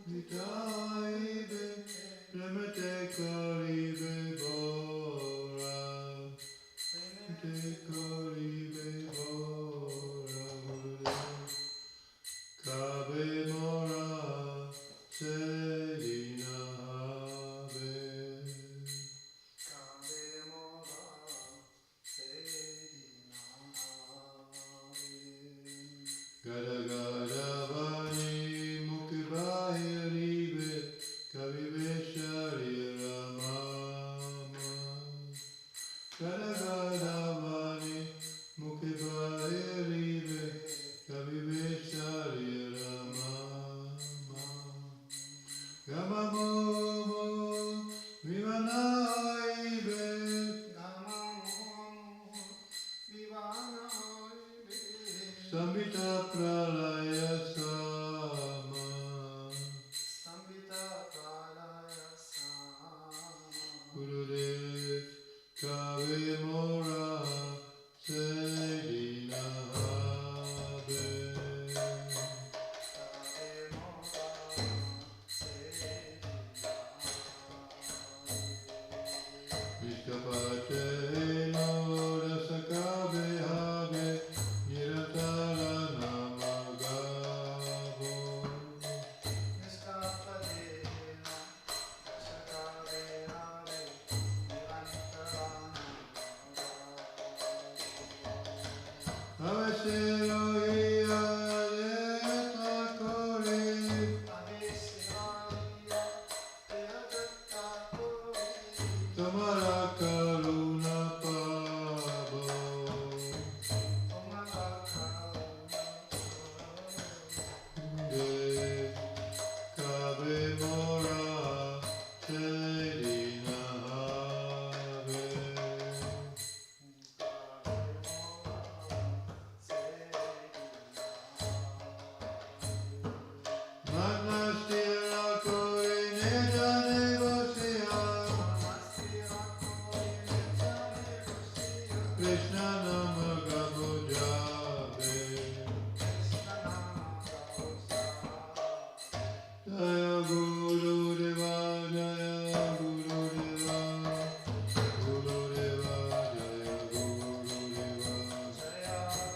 Vitaibe, Premete Koribe Bora, Premete Koribe Bora, Kabe Mora, Sedina Habe, Kabe Mora, Sedina Habe, Gada Gada Vani Mukibahiribe, Kavive Shari Ramama, Gada Gada Vani Mukibahiribe, Kavive Shari Ramama, Gamamomo Vivanaibe, Gamamomo Vivanaibe, Sambita Pralaya Sama, Sambita Pralaya Sama, Gurudev Kave Mora Sedina Habe, Kave Mora Sedina Habe, Vishkapate no Rasakave Habe, Niratara Namagavo, Vishkapate no Rasakave Habe, Niratara Namagavo, Avesero Iyale Thakura, Avesero Iyale Thakura, Tamara Karuna Pavo, Tamara Karuna Dev Kave Mora Sedina Have, Manastira Kori Nejane Vasiya, Krishna Nama Gabo Jabe, Jaya Guru Deva, Jaya Guru Deva, Guru Deva, Jaya Guru Deva, Jaya Guru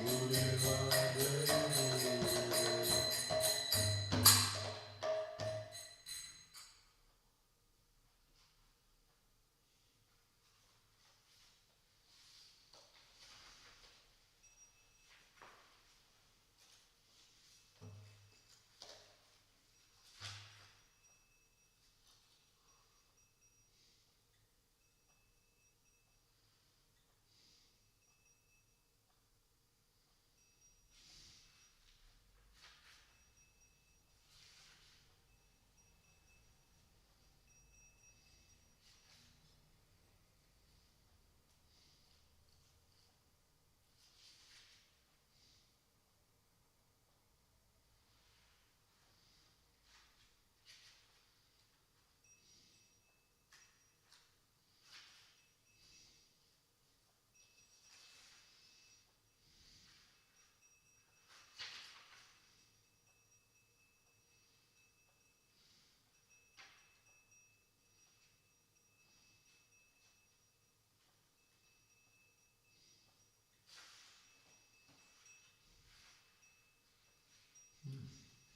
Deva, Jaya Guru Deva.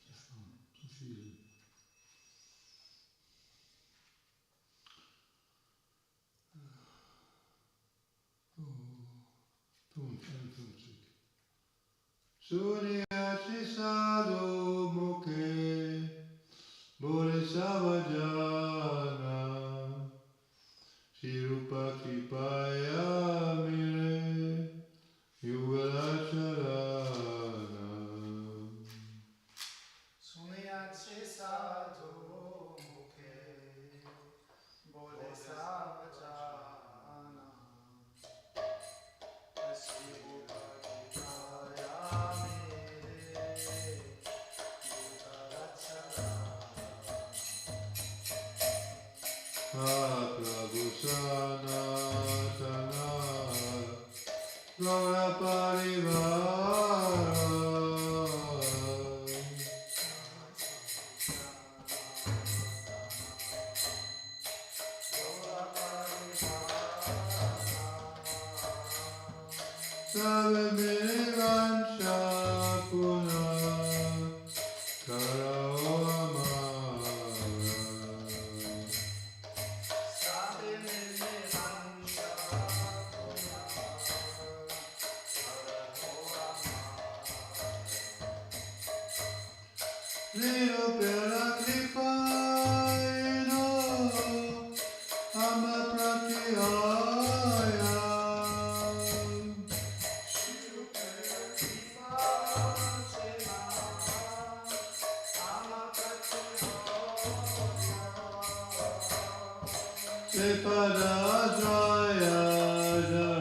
Das war zu viel. Punkt 51. Suryachi sadhu mukhe bodhisavajana Shirupa kripaya mire yugalacharana. Suryachi sadhu mukhe bodhisavajana Shirupa kripaya Prabhu Sanatana Gaura Parivara Nirupera Kripayino Ama Pratyaya Sipadajaya Jara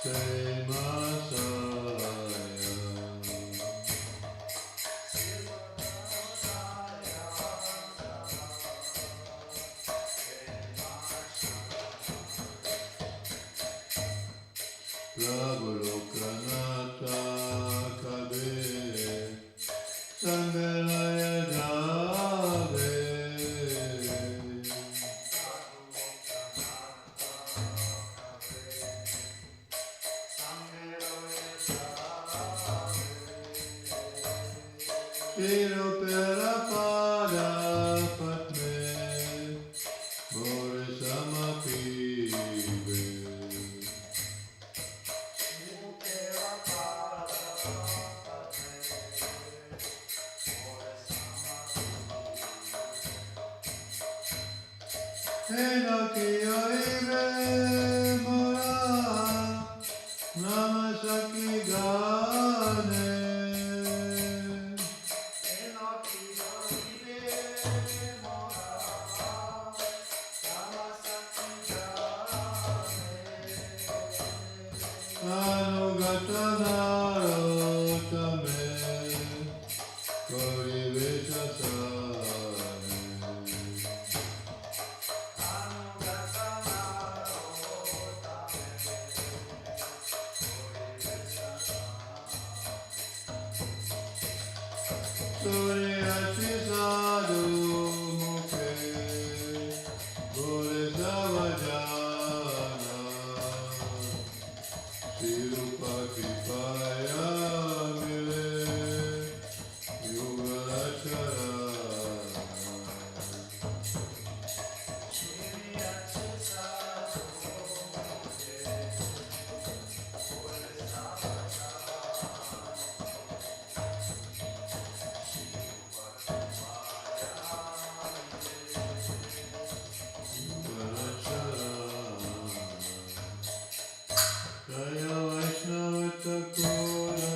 Seva-Ashram Prabhulokanata Kabe Sangalaya Jave Nirupera Pada Padme Morisamapive Enokiyo Ibe Mora Namasaki Gane Anugatanarotame Koriveshasane Suryachi sadhu mukhe Bole savajana Shirupa Kipaya Mile Yugalachara Jaya Vaishnava Thakura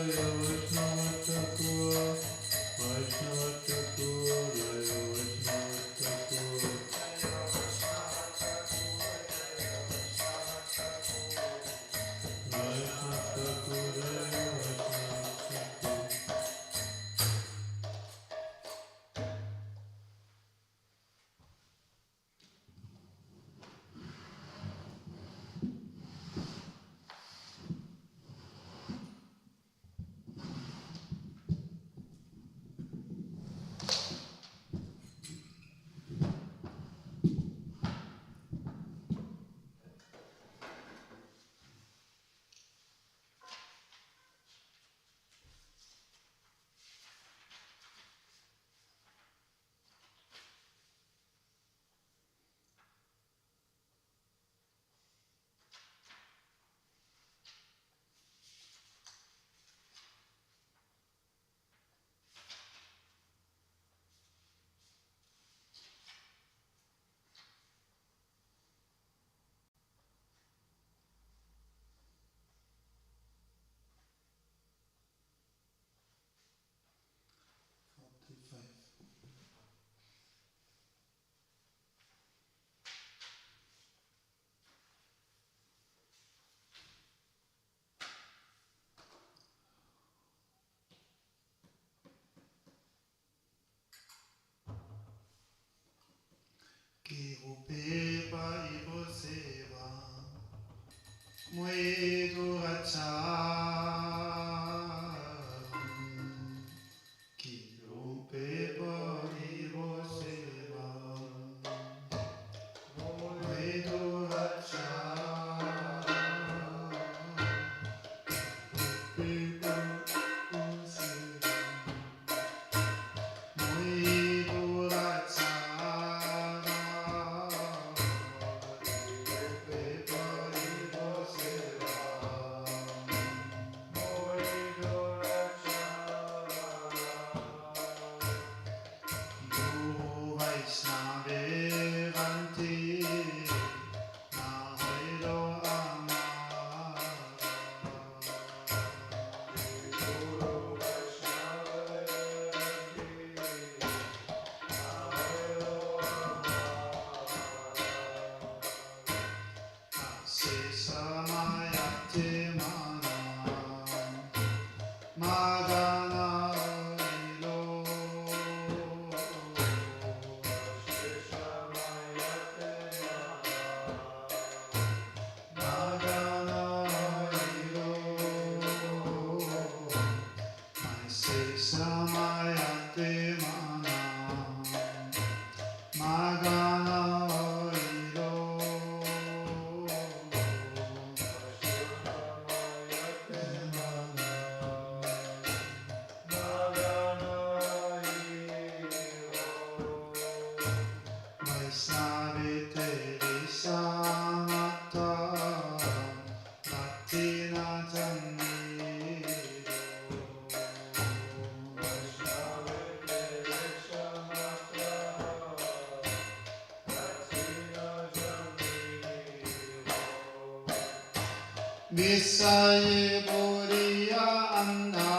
Visaye Boriya Anda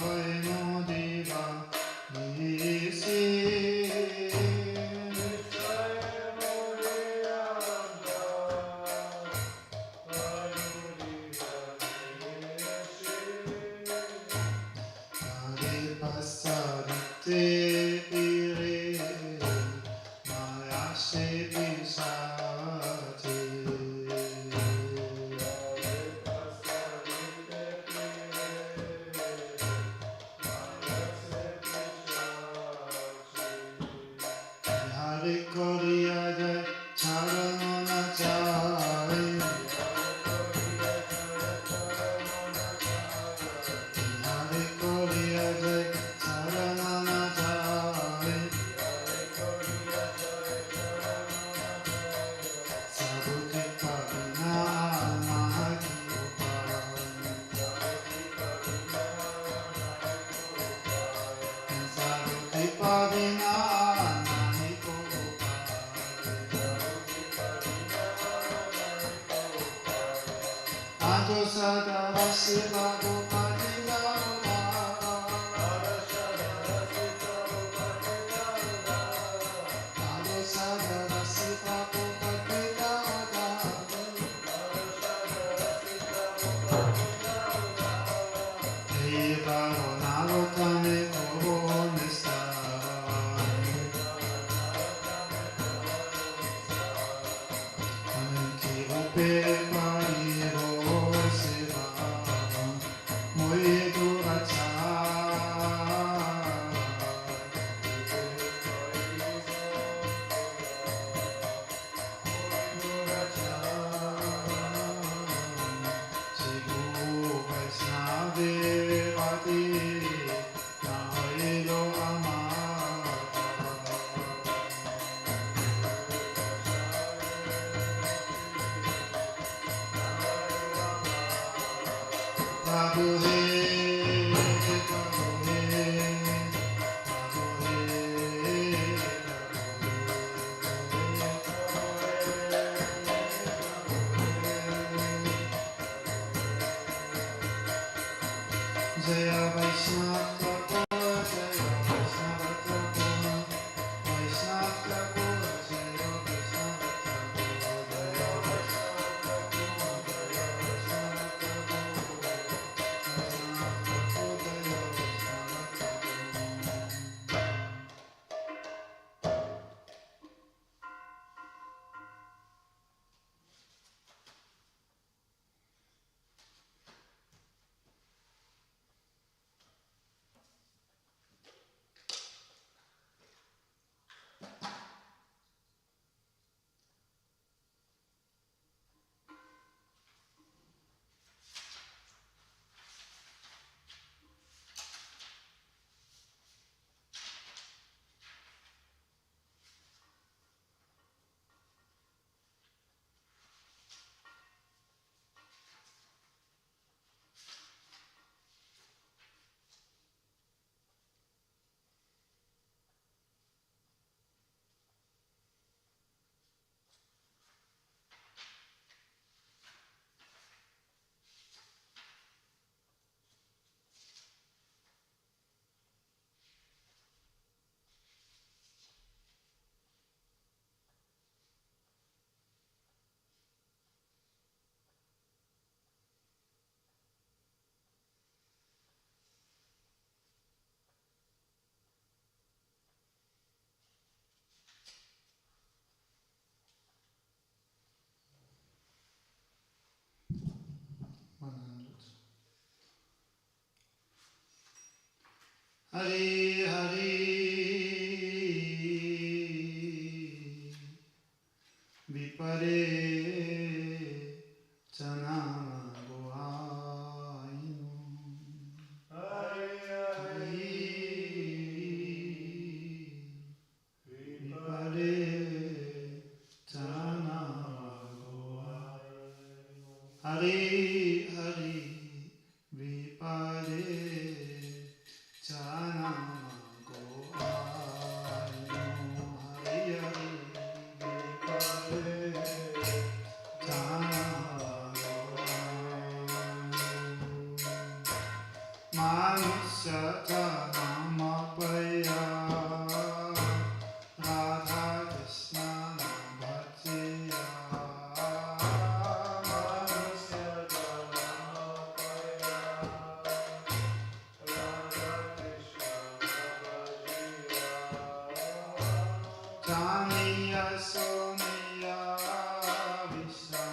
Vaino Diva Nisi Hare Pasarite Ire Maya Se Pisate Hare Koriya Jai Charanona Jai Hare Koriya Jai Charanona Jai Sadhu Kripa Vina Mahaki Sadhu Kripa Vina Mahiko Ado Sada Vasiva Gopati Gauda Ado Sada Vasiva Gopati Gauda Eva Navotame Kohonesta Anki Upe Pariro Seva Moedu Acha Sigu Vaisnave Vati Nailo Amata Prabhu He Prabhu He Prabhu He Jaya Vaishnava Thakur, Jaya Vaishnava Thakur, Vaishnava Thakur, Jaya Vaishnava Thakur, Jaya Vaishnava Thakur, Jaya Vaishnava Thakur, Vaishnava Thakur, Jaya Hari Hari Vipare Chanama Goainu Hari Hari Vipare Chanama Goainu Hari Hari Vipare Chanama Manusya Janamapaya Radha Krishna Bhajya Manusya Janamapaya Radha Krishna Bhajya Janiya Sonia Vishna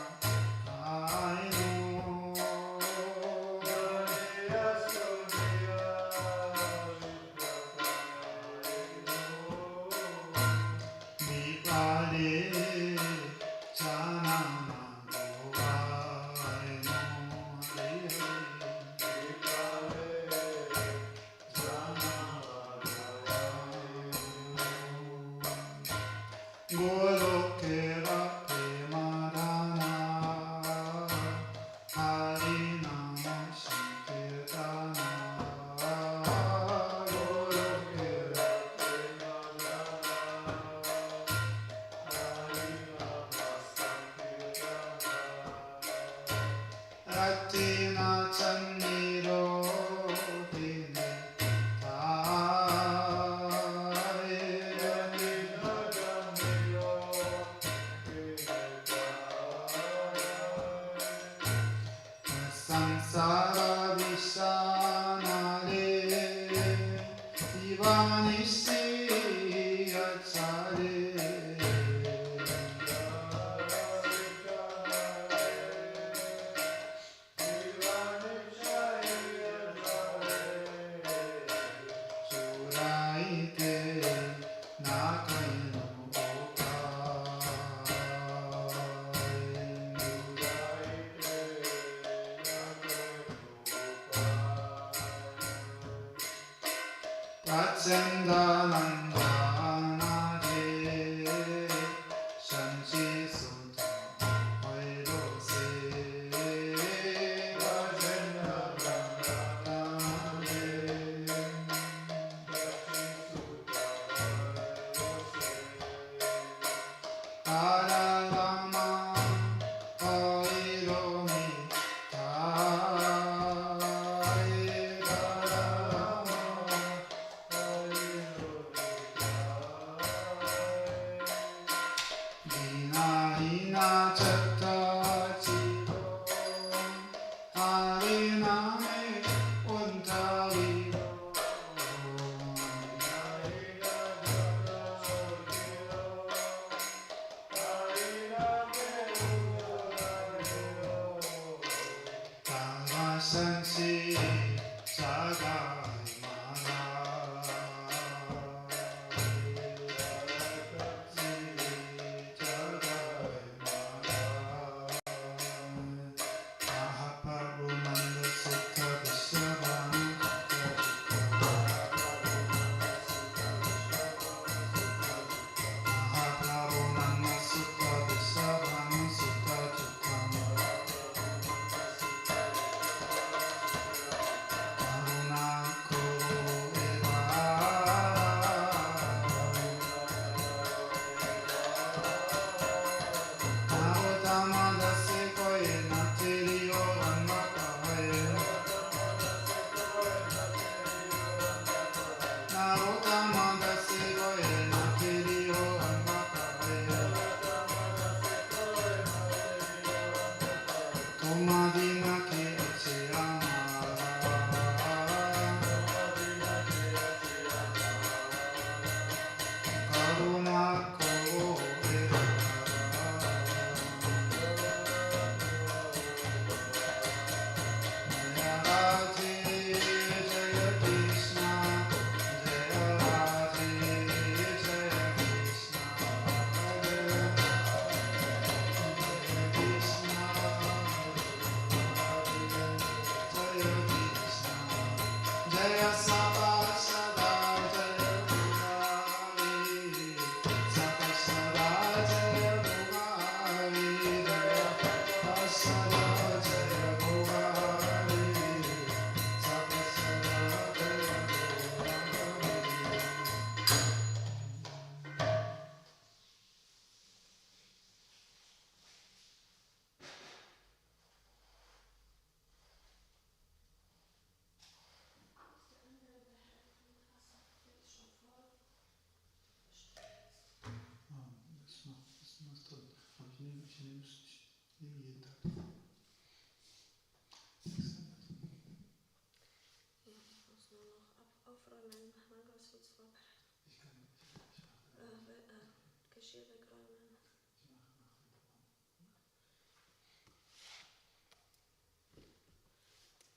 Geschirr wegräumen.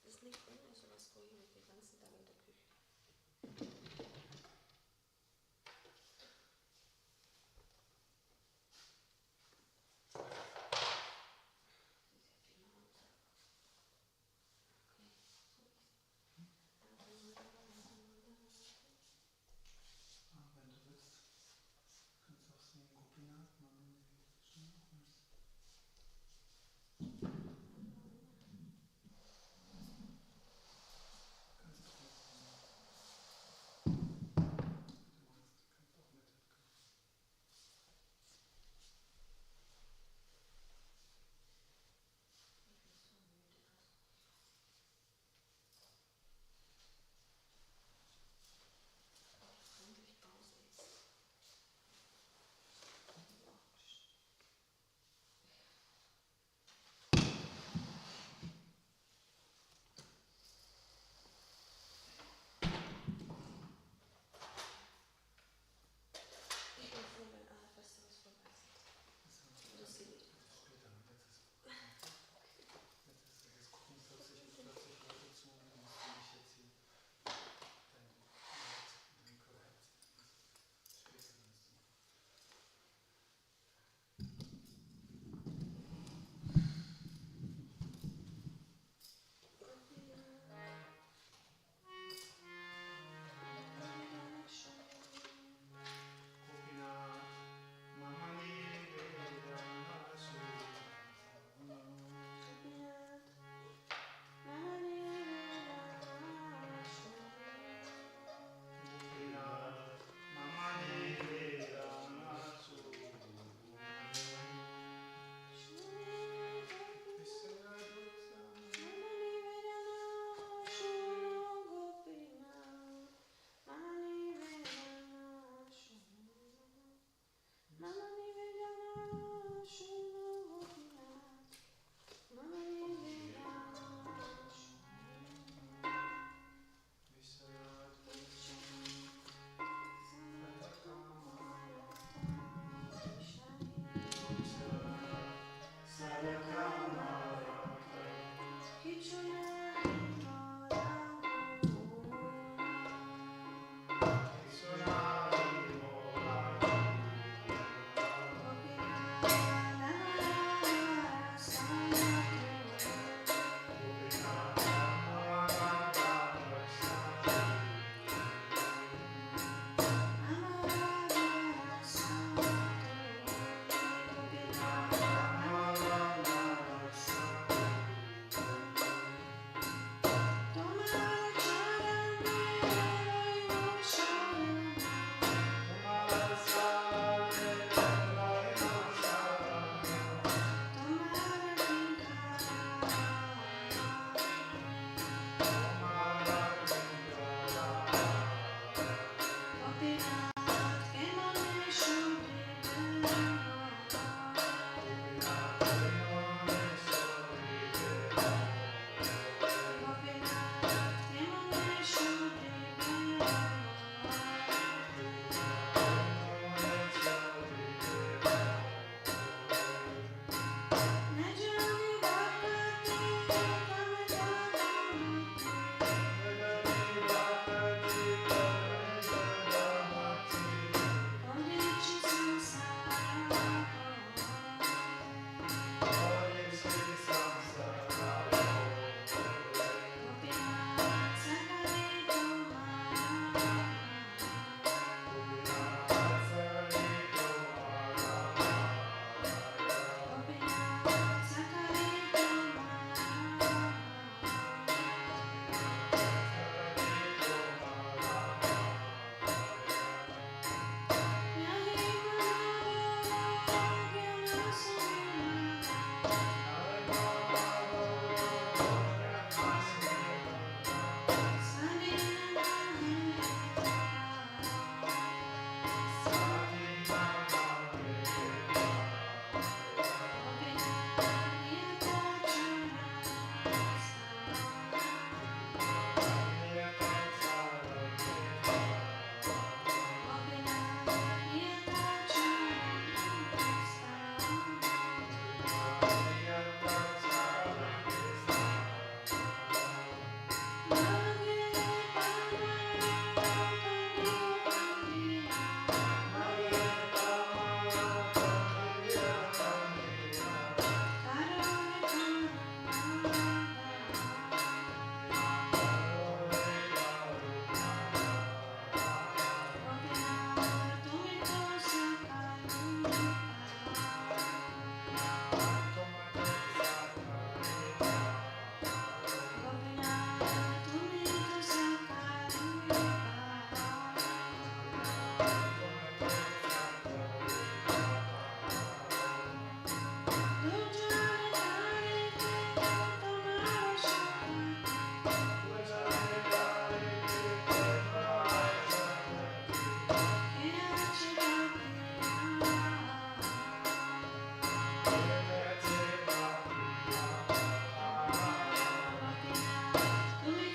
Das ist nicht ohne sowas vorhin mit den ganzen Tag in der Küche. Wenn du willst, kannst du auch sehen, Gopinath machen. Kannst du Tumi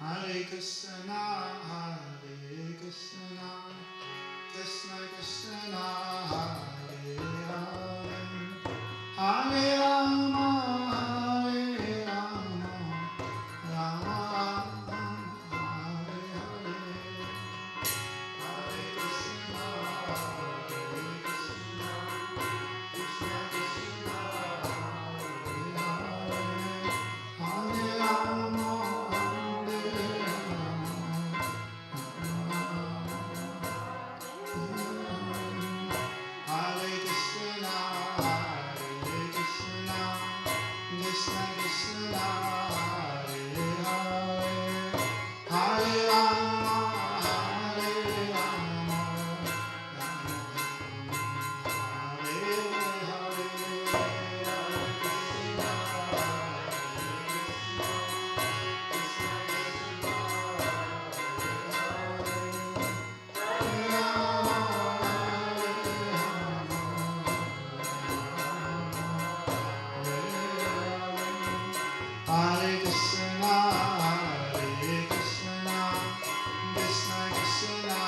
Hare Krishna, Krishna Krishna, Hare Hare, Hare Rama, Hare Rama, Rama Rama, Hare Hare, Hare Krishna, Krishna Krishna, Hare Hare, Hare Rama. Hare Krishna, Krishna Krishna,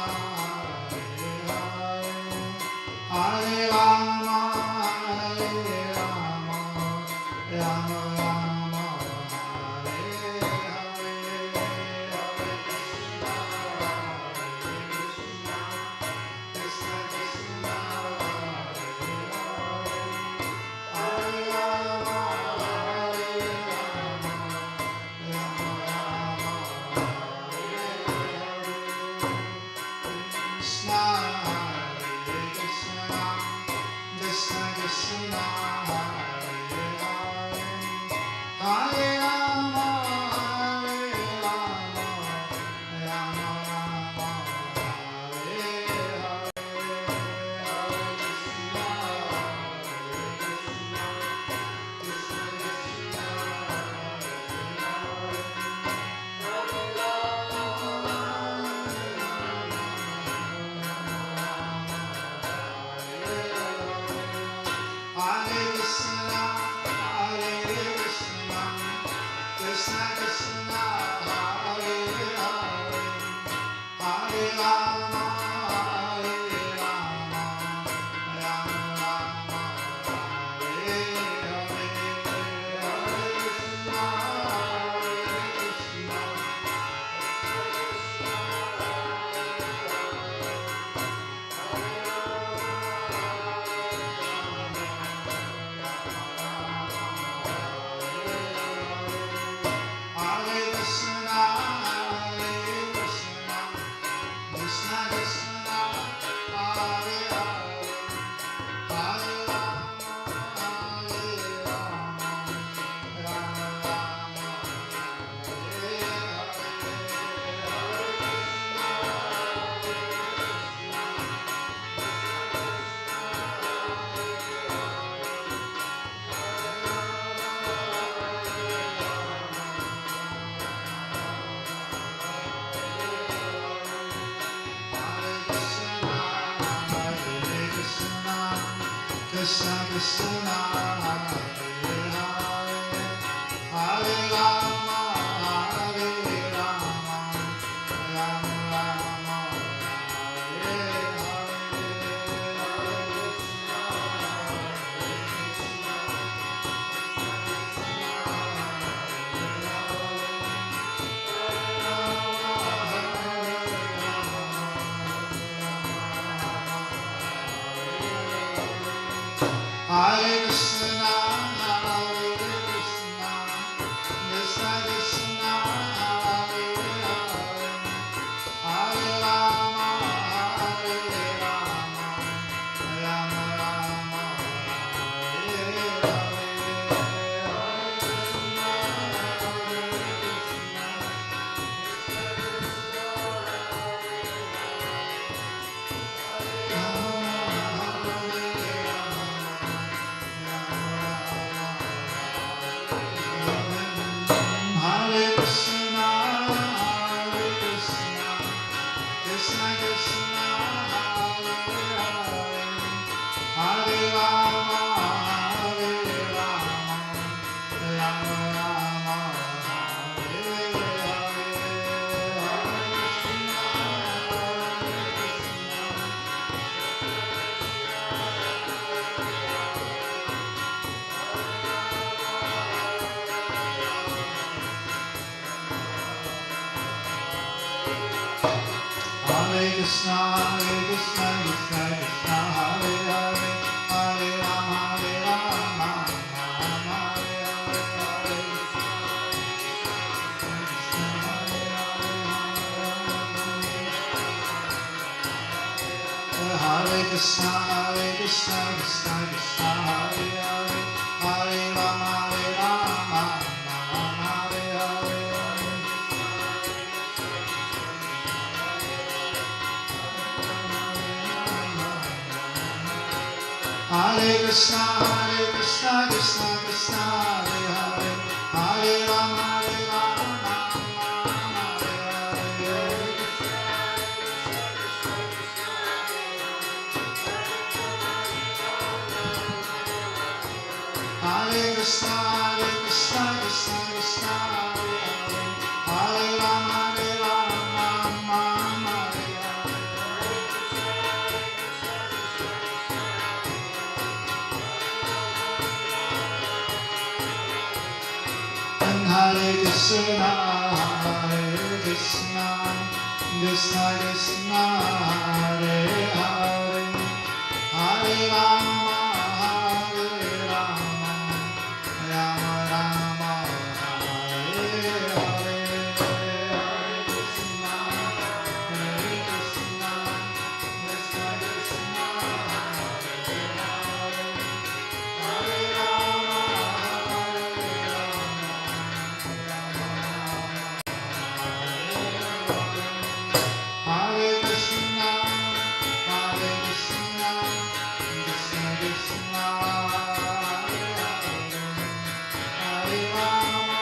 Hare Hare, Hare Rama, Hare Rama, Rama Rama, Hare Hare, Hare Krishna, Krishna Krishna, Hare Hare, Hare Rama. Krishna Krishna, Hare Hare, Hare Rama, Hare Rama, Rama Rama, Hare Hare, Hare Krishna, Hare Krishna, Krishna Krishna, Hare Hare, Hare Rama, Hare Rama, Rama Rama, Hare Hare, Hare Krishna, Hare Krishna. Hare Krishna, Krishna Krishna, Hare Hare, Hare Rama, Rama Rama, Hare Hare. Hare Krishna, Krishna Krishna, Hare Hare, Hare Rama, Rama Rama, Hare Hare. Hare Krishna, Krishna Krishna, Hare Hare, Hare Rama, Rama Rama, Hare Hare. Hare Krishna, Krishna Krishna, Hare Hare, Hare Rama, Rama Rama, Hare Hare. Hare Krishna, Krishna Krishna, Hare Hare, Hare Rama, Rama Rama, Hare Hare. Hare Krishna, Krishna Krishna, Hare Hare, Hare Rama, Hare Krishna, Krishna Krishna, Hare Hare, Hare Rama,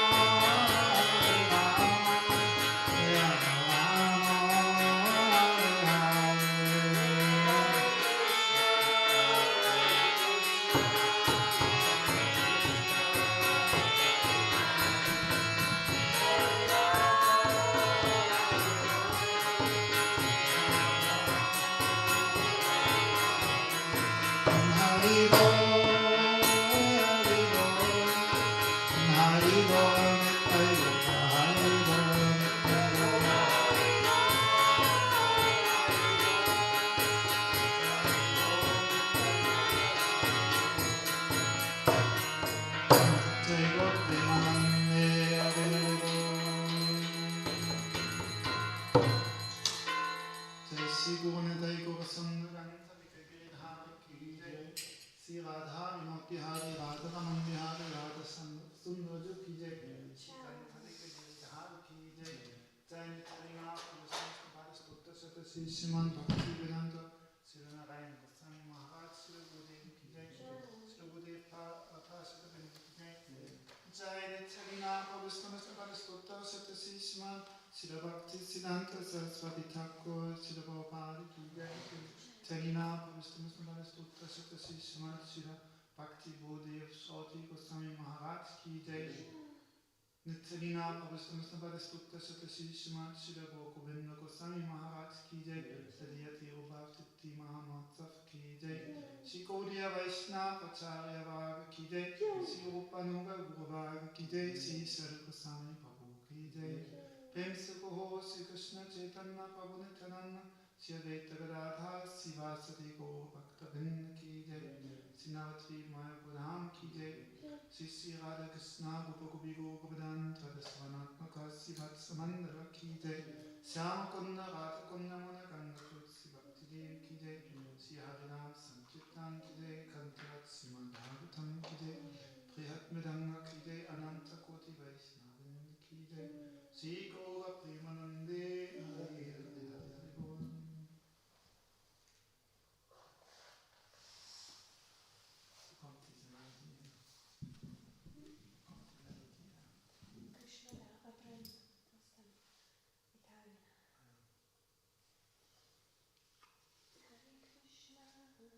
Sriman Bhaktisiddhanta, Srila Goswami Maharaj, Srila Gurudev ki jai, Srila Gurudev Prasad ki jai, Jai Nityalina Prabhupada Stotta Sata Sriman, Srila Bhaktisiddhanta Sarasvati Thakura, Srila Prabhupada ki jai, Nityalina Prabhupada Stotta Sata Sriman, Srila Bhakti Gurudev Goswami Maharaj ki jai. Nityalina Prabhupada Stotta Sata Sriman, Srila Govinda Goswami Maharaj ki jai, Sadhyati Bhaktiti Mahamatsav ki jai, Shri Gaudiya Vaishnava Acharya Varga ki jai, Shri Rupanuga Guru Varga ki jai, Shri Srila Goswami Prabhu ki jai. Prem se Kaho Shri Krishna Chaitanya Prabhu Nityananda, Shri Advaita Gadadhar Sivasati Gaur Bhaktavinda ki jai, Shri Navadvi Maya Pradham ki jai, Shri Radha Krishna Gopa Gopi Govardhana Radha Sivat Samandara ki jai, Syama Kunda Radha Kunda Mona Ganga Tulsi Bhakti Dev ki jai, Shri Harinam Sankirtan ki jai, Kantarat Srimad Bhagavatam ki jai, Prihat Mridanga ki jai, Ananta Koti Vaishnavin ki jai, Shri Gaura Premanande Hare Hare Hare Bol. Krishna Apran, Italian. Hare Krishna, guitar.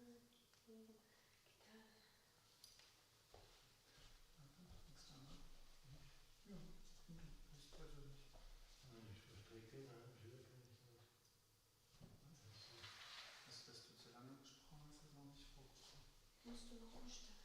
Dass du zu lange gesprochen hast, ist noch nicht vorgekommen. Musst du noch umstellen?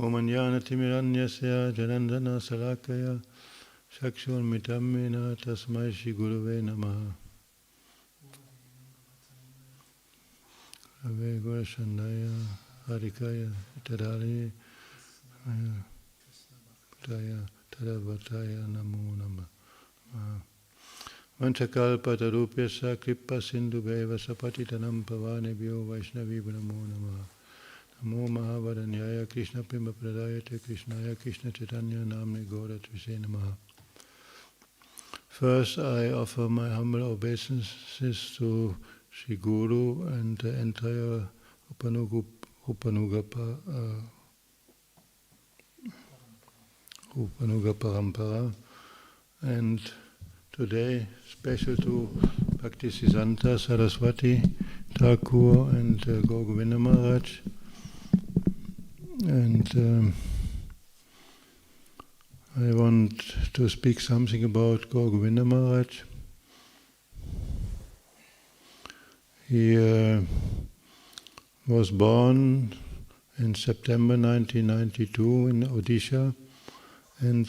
Om Anjanatimmiranyasya Janandana Salakaya Chakshurmittam Mena Tasmai Shri Gurave Namaha. Ave Gurashandaya Harikaya Tadali Taya Tadavataya Namo Namaha. Vanchakalpa tarupyasa kripa sindhu bheva sapatitanam pavanebhyo vaishnavibhyo namo namaha. Namo Mahavadanyaya Krishna Prema Pradayate Krishnaya Krishna Chaitanya Namne Gauratrise Namaha. First, I offer my humble obeisances to Sri Guru and the entire Upanuga Parampara. And today, special to Bhaktisiddhanta, Sarasvati, Thakura and Govinda Maharaj. And I want to speak something about Govinda Maharaj. He was born in September 1992 in Odisha, and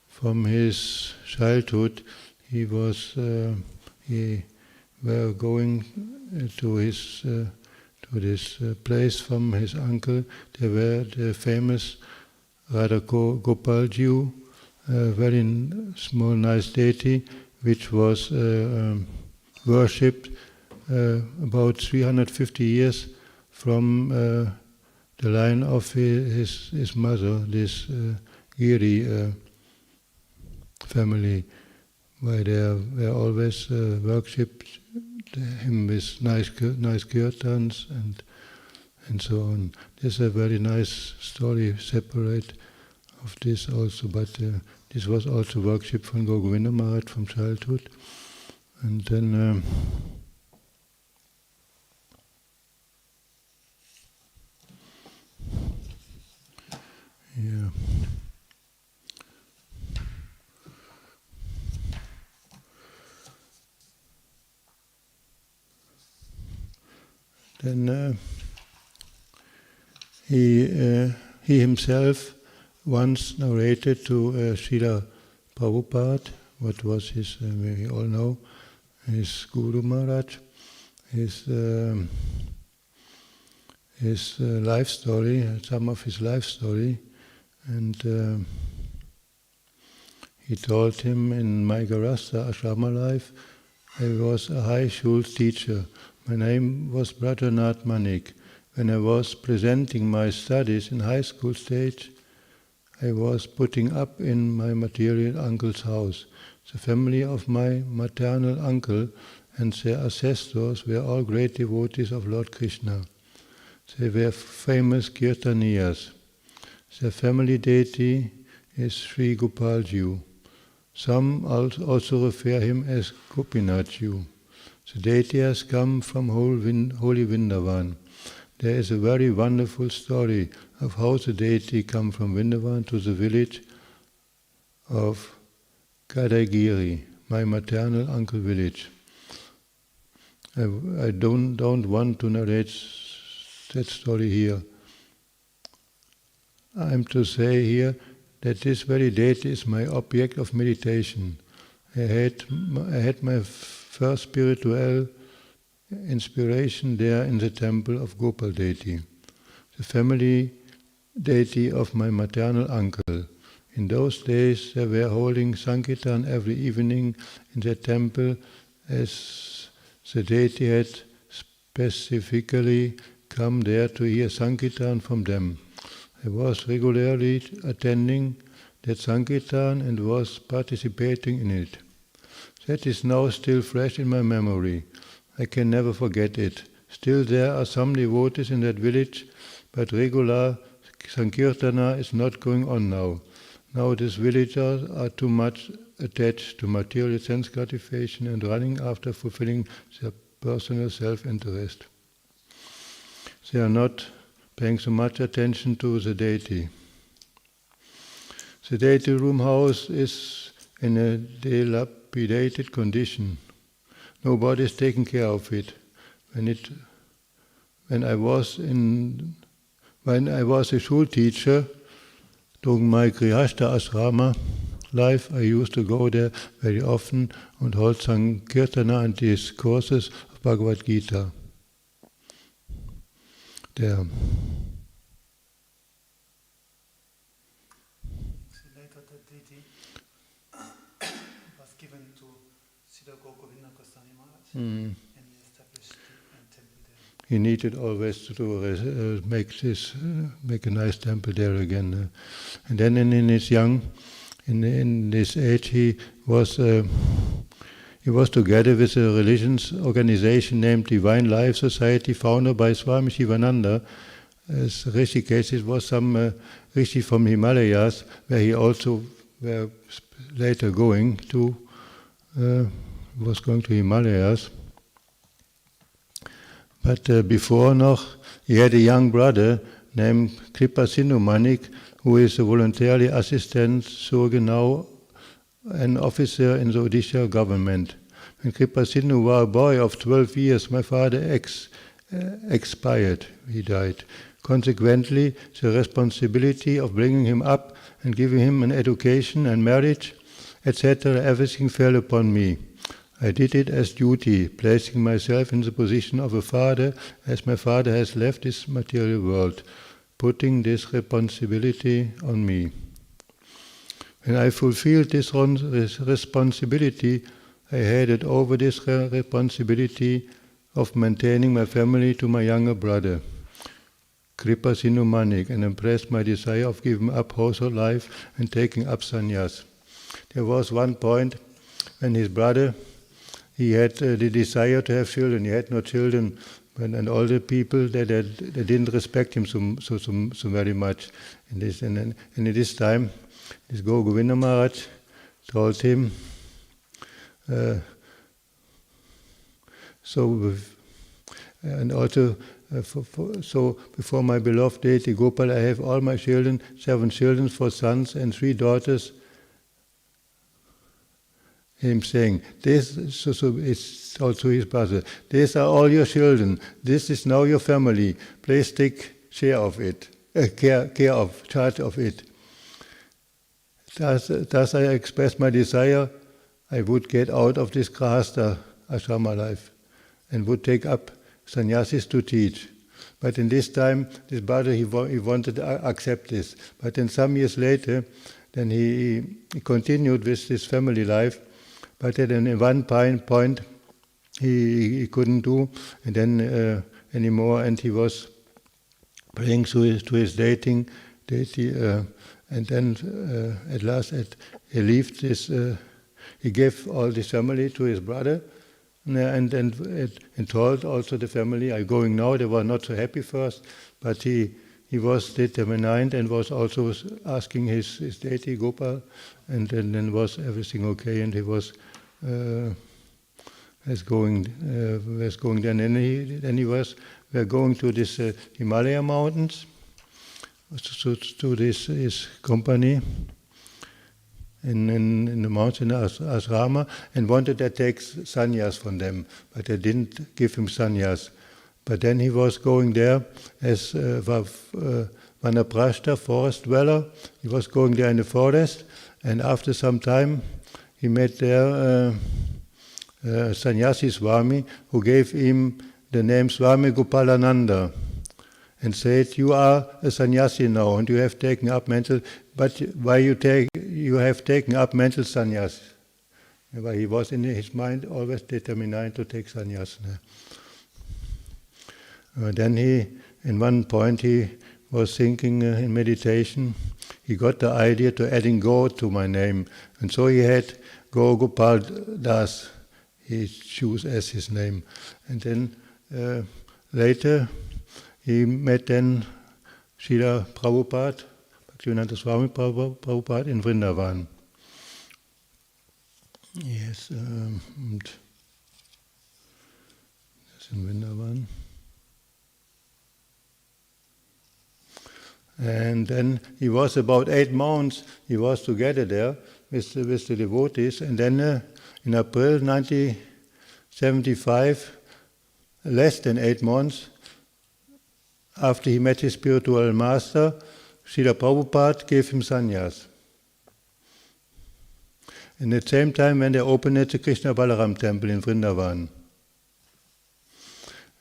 from his childhood he were going to this place from his uncle. There were the famous Radha Gopalji, a very small, nice deity, which was worshipped about 350 years from the line of his mother, this Giri family, where they were always worshipped him with nice kirtans and so on. There's a very nice story separate of this also, but this was also worship from Govinda Maharaj from childhood. And then he himself once narrated to Srila Prabhupada, what was his, we all know, his Guru Maharaj, his life story, some of his life story, and he told him, in my Garastha ashrama life, I was a high school teacher. My name was Bradranath Manik. When I was presenting my studies in high school stage, I was putting up in my material uncle's house. The family of my maternal uncle and their ancestors were all great devotees of Lord Krishna. They were famous kirtaniyas. Their family deity is Sri Gopalji. Some also refer him as Gopinathji. The deity has come from holy Vrindavan. There is a very wonderful story of how the deity came from Vrindavan to the village of Kadaigiri, my maternal uncle village. I don't want to narrate that story here. I am to say here that this very deity is my object of meditation. I had my first spiritual inspiration there in the temple of Gopal deity, the family deity of my maternal uncle. In those days they were holding Sankirtan every evening in the temple, as the deity had specifically come there to hear Sankirtan from them. I was regularly attending that Sankirtan and was participating in it. That is now still fresh in my memory. I can never forget it. Still there are some devotees in that village, but regular Sankirtana is not going on now. Now these villagers are too much attached to material sense gratification and running after fulfilling their personal self-interest. They are not paying so much attention to the deity. The deity room house is in a dilapidated condition. Nobody is taking care of it. When when I was a school teacher, during my Grihastha ashrama life, I used to go there very often and hold Sankirtana and these courses of Bhagavad Gita. There. Later that deity was given to Srila Govinda Goswami Maharaj, and he established a temple there. He needed always to make a nice temple there again. And then in his in this age, he was together with a religious organization named Divine Life Society, founded by Swami Shivananda. As Rishikesh, it was some rishi from Himalayas, where he also were later going to, was going to Himalayas. But before noch, he had a young brother named Kripa Sindhu Manik, who is a voluntarily assistant, so now an officer in the Odisha government. When Kripa Sindhu was a boy of 12 years, my father expired, he died. Consequently, the responsibility of bringing him up and giving him an education and marriage, etc., everything fell upon me. I did it as duty, placing myself in the position of a father, as my father has left this material world, putting this responsibility on me. When I fulfilled this responsibility, I handed over this responsibility of maintaining my family to my younger brother, Kripa Sindhu Manik, and impressed my desire of giving up household life and taking up sannyas. There was one point when his brother, he had the desire to have children. He had no children, and all the people they didn't respect him so very much. And at this time, this Govinda Maharaj told him, and also so before my beloved deity Gopal, I have all my children, 7 children, 4 sons and 3 daughters. Him saying, so it's also his brother, these are all your children, this is now your family, please take care of it. Charge of it. Thus I expressed my desire, I would get out of this Grihastha ashrama life and would take up sannyasis to teach. But in this time, this brother, he wanted to accept this. But then some years later, then he continued with this family life. But then at one point, he couldn't do, and then anymore, and he was praying to his deity, and then at last he left this. He gave all this family to his brother, and told also the family, "I'm going now." They were not so happy first, but he was determined and was also asking his deity Gopal, and then was everything okay, and he was going then, and we're going to this Himalaya mountains, to this his company in the mountain ashrama, and wanted to take sannyas from them, but they didn't give him sannyas. But then he was going there as Vanaprastha, forest dweller. He was going there in the forest, and after some time he met there Sannyasi Swami, who gave him the name Swami Gopalananda, and said, "You are a sannyasi now, and you have taken up mental. But why you have taken up mental sannyas?" But he was in his mind always determined to take sannyas. Then in one point, he was thinking in meditation. He got the idea to adding Go to my name, and so he had Go Gopal Das. He chose as his name, and then later he met then Srila Prabhupada, Bhaktisiddhanta Swami Prabhupada in Vrindavan. Yes, that's in Vrindavan. And then he was about 8 months, he was together there with the devotees, and then in April 1975, less than 8 months after he met his spiritual master, Srila Prabhupada gave him sannyas. And at the same time when they opened the Krishna Balaram temple in Vrindavan.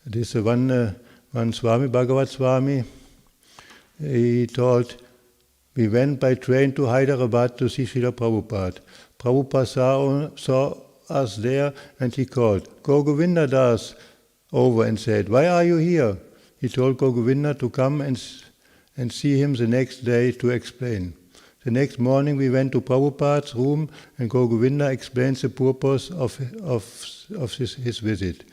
This one Swami, Bhagavat Swami, he told, we went by train to Hyderabad to see Srila Prabhupada. Prabhupada saw us there and he called Govinda Das over and said, why are you here? He told Govinda to come and see him the next day to explain. The next morning we went to Prabhupada's room and Govinda explained the purpose of his visit.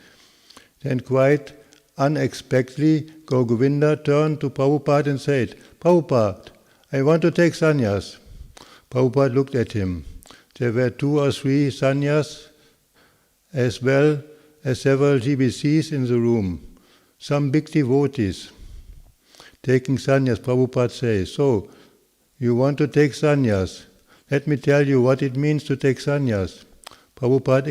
Then quite unexpectedly, Govinda turned to Prabhupada and said, Prabhupada, I want to take sannyas. Prabhupada looked at him. There were 2 or 3 sannyas as well as several GBCs in the room. Some big devotees taking sannyas. Prabhupada says, so, you want to take sannyas? Let me tell you what it means to take sannyas. Prabhupada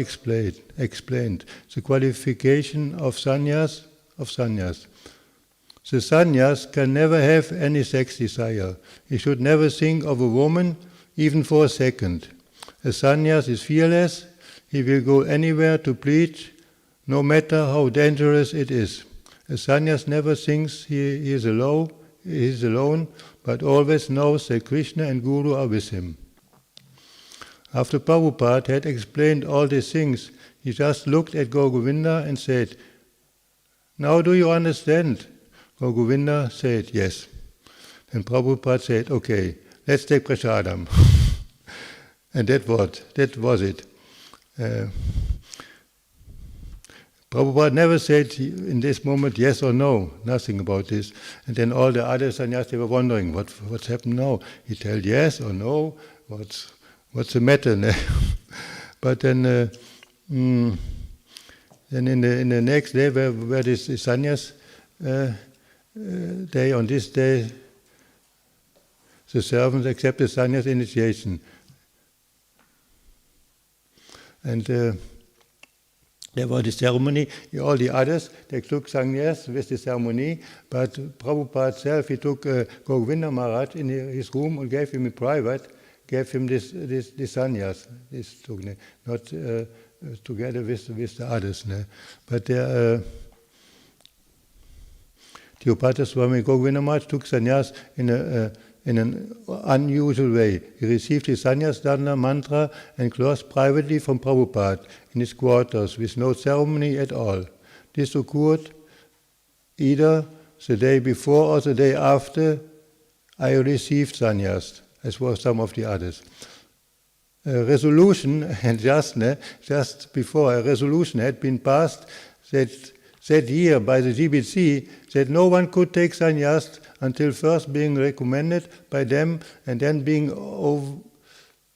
explained the qualification of sannyas. The sannyas can never have any sex desire. He should never think of a woman, even for a second. A sannyas is fearless. He will go anywhere to preach, no matter how dangerous it is. A sannyas never thinks he is alone, but always knows that Krishna and Guru are with him. After Prabhupada had explained all these things, he just looked at Govinda and said, now do you understand? Govinda said, yes. Then Prabhupada said, okay, let's take prasadam. And that was it. Prabhupada never said in this moment yes or no, nothing about this. And then all the other sannyas, they were wondering, what's happened now? He told yes or no, what's the matter now? But then in the next day, where this sannyas day, on this day, the servants accepted sannyas initiation. And there was the ceremony. All the others, they took sannyas with the ceremony, but Prabhupada himself, he took Govinda Maharaj in his room and gave him in private, gave him this sannyas, not together with the others. Ne? But Theopata Swami Govinda Maharaj took sannyas in an unusual way. He received his sannyas dana mantra and closed privately from Prabhupada in his quarters with no ceremony at all. This occurred either the day before or the day after I received sannyas, as were some of the others. A resolution, and just before, a resolution had been passed that year by the GBC that no one could take sannyas until first being recommended by them and then being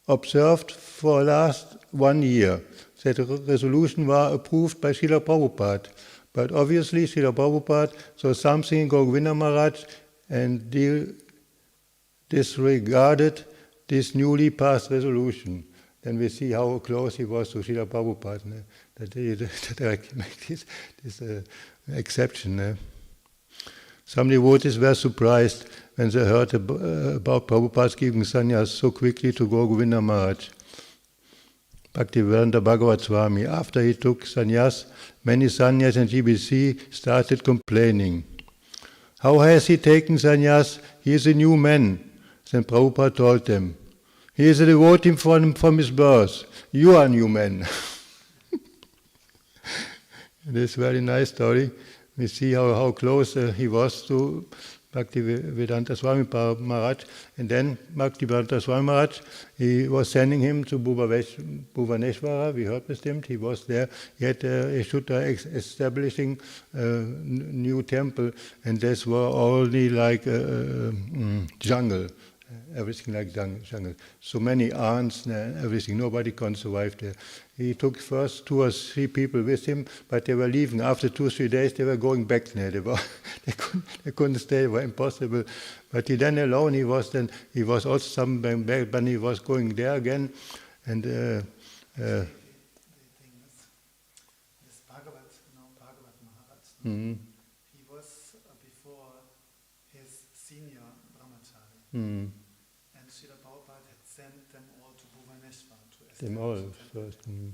observed for last 1 year. That resolution was approved by Srila Prabhupada. But obviously Srila Prabhupada saw something in Govinda Maharaj and disregarded this newly passed resolution. Then we see how close he was to Srila Prabhupada, that he make this exception. Some devotees were surprised when they heard about Prabhupada giving sannyas so quickly to Govinda Maharaj. Bhaktisiddhanta Bhagavat Swami, after he took sannyas, many sannyas and GBC started complaining. How has he taken sannyas? He is a new man. Then Prabhupada told them, he is a devotee from his birth. You are a new man. This very nice story. We see how close he was to Bhaktisiddhanta Swami Maharaj. And then Bhaktisiddhanta Swami Maharaj, he was sending him to Bhuvaneshwara. We heard with him. He was there. He should establishing a new temple. And this were only like jungle. Everything like jungle. So many ants and everything. Nobody can survive there. He took first 2 or 3 people with him, but they were leaving. After 2 or 3 days, they were going back there. They couldn't stay. It was impossible. But he then alone. He was also somewhere back, but he was going there again. And the thing is, this Bhagavat Maharaj. Mm-hmm. He was before Mm. And Srila Prabhupada had sent them all to Bhuvaneshwar to Them establish all the temple. first. Mm.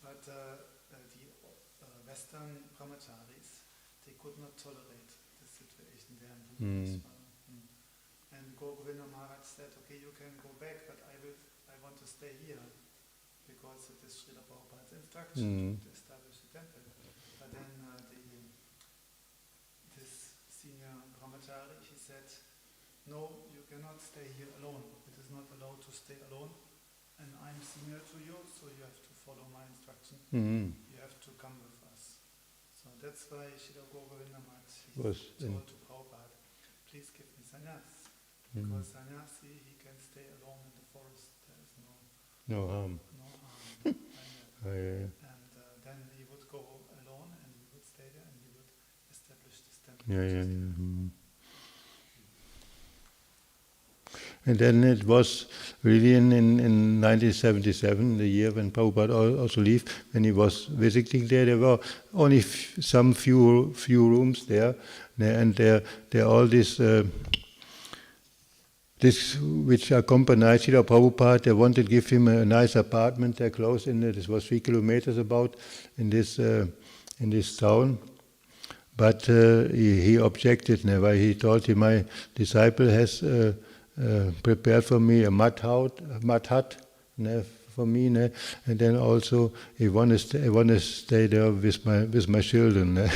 But the Western brahmacharis, they could not tolerate the situation there in Bhuvaneshwar. And Govinda Maharaj said, okay, you can go back, but I want to stay here, because it is Srila Prabhupada's instruction to establish the temple. But then this senior brahmachari, he said, no, you cannot stay here alone. It is not allowed to stay alone. And I'm senior to you, so you have to follow my instruction. You have to come with us. So that's why Srila Govinda Maharaj told to Prabhupada, please give me sannyas. Because sannyasi, he can stay alone in the forest. There is no harm. And then he would go alone and he would stay there and he would establish this temple. And then it was really in 1977, the year when Prabhupada also left, when he was visiting there were only some few rooms there, and there all this which accompanied Srila Prabhupada. They wanted to give him a nice apartment there close in it. This was 3 kilometers about in this town. But he objected. Never. He told him, my disciple has prepared for me a mud hut for me, and then also I want to stay there with my children.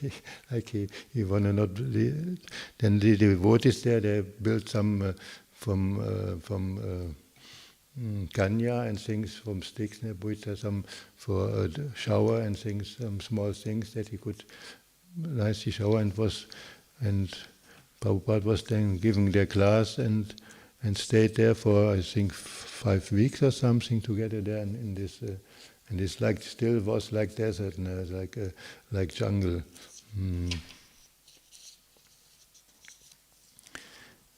He want to not. Then the devotees there, they built some from kanya and things from sticks. They put some for a shower and things, some small things that he could nicely shower, and Prabhupada was then giving their class and stayed there for, I think, 5 weeks or something together there in this like still was like desert, like jungle.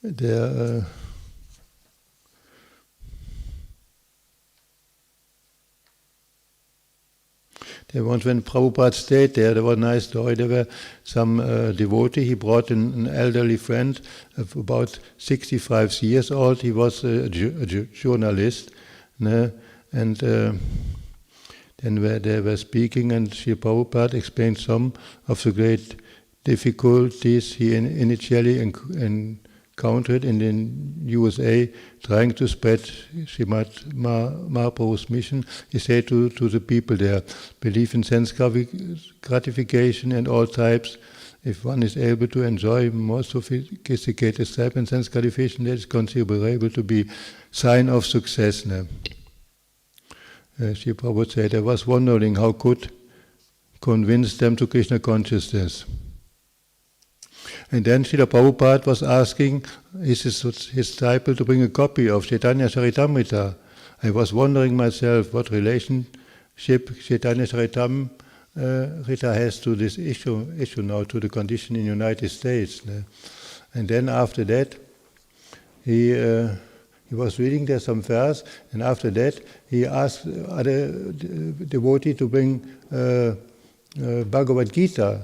There once when Prabhupada stayed there was a nice story. There were some devotee. He brought an elderly friend of about 65 years old. He was a journalist, and then they were speaking, and Sri Prabhupada explained some of the great difficulties he initially encountered in the USA, trying to spread Srimad Mahaprabhu's mission. He said to the people there, believe in sense gratification and all types. If one is able to enjoy more sophisticated type and sense gratification, that is considerable to be sign of success. Sri Prabhupada said, I was wondering how could convince them to Krishna consciousness. And then Srila Prabhupada was asking his disciple to bring a copy of Chaitanya Charitamrita. I was wondering myself what relationship Chaitanya Charitamrita has to this issue now, to the condition in the United States. And then after that, he was reading there some verse, and after that he asked other devotee to bring Bhagavad Gita.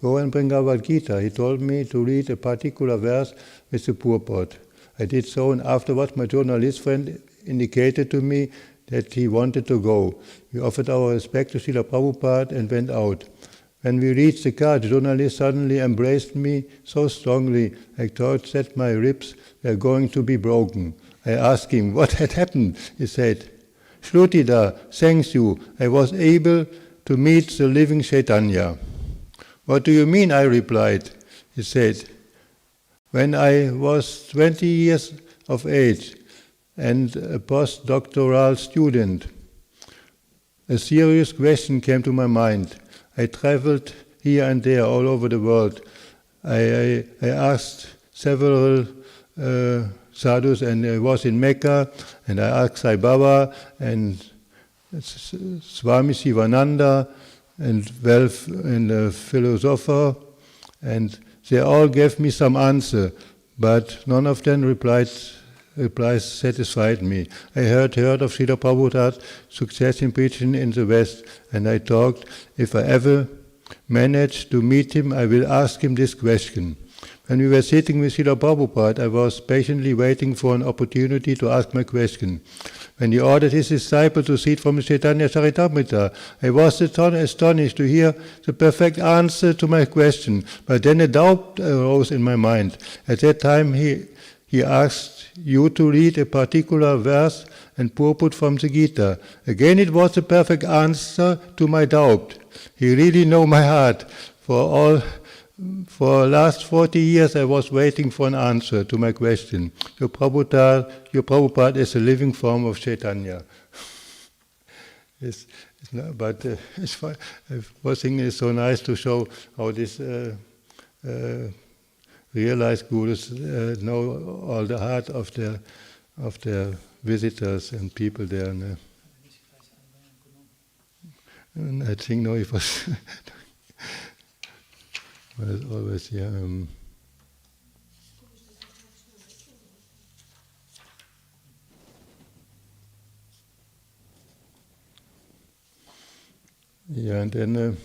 Go and bring Bhagavad Gita. He told me to read a particular verse with the purport. I did so, and afterwards my journalist friend indicated to me that he wanted to go. We offered our respect to Srila Prabhupada and went out. When we reached the car, the journalist suddenly embraced me so strongly, I thought that my ribs were going to be broken. I asked him what had happened. He said, Shrutida, thanks you, I was able to meet the living Chaitanya. What do you mean? I replied. He said, when I was 20 years of age and a postdoctoral student, a serious question came to my mind. I traveled here and there all over the world. I asked several sadhus, and I was in Mecca, and I asked Sai Baba and Swami Sivananda and a philosopher, and they all gave me some answer, but none of them replies satisfied me. I heard of Srila Prabhupada's success in preaching in the West, and I thought, if I ever manage to meet him, I will ask him this question. When we were sitting with Srila Prabhupada, I was patiently waiting for an opportunity to ask my question. When he ordered his disciple to sit from Chaitanya Charitamrita, I was astonished to hear the perfect answer to my question, but then a doubt arose in my mind. At that time he asked you to read a particular verse and purport from the Gita. Again it was the perfect answer to my doubt. He really knew my heart. For the last 40 years I was waiting for an answer to my question. Your Prabhupada is a living form of Chaitanya. It's fine. I was thinking it's so nice to show how this realized gurus know all the heart of their visitors and people there. And I think no, it was... But always, yeah. Yeah, and then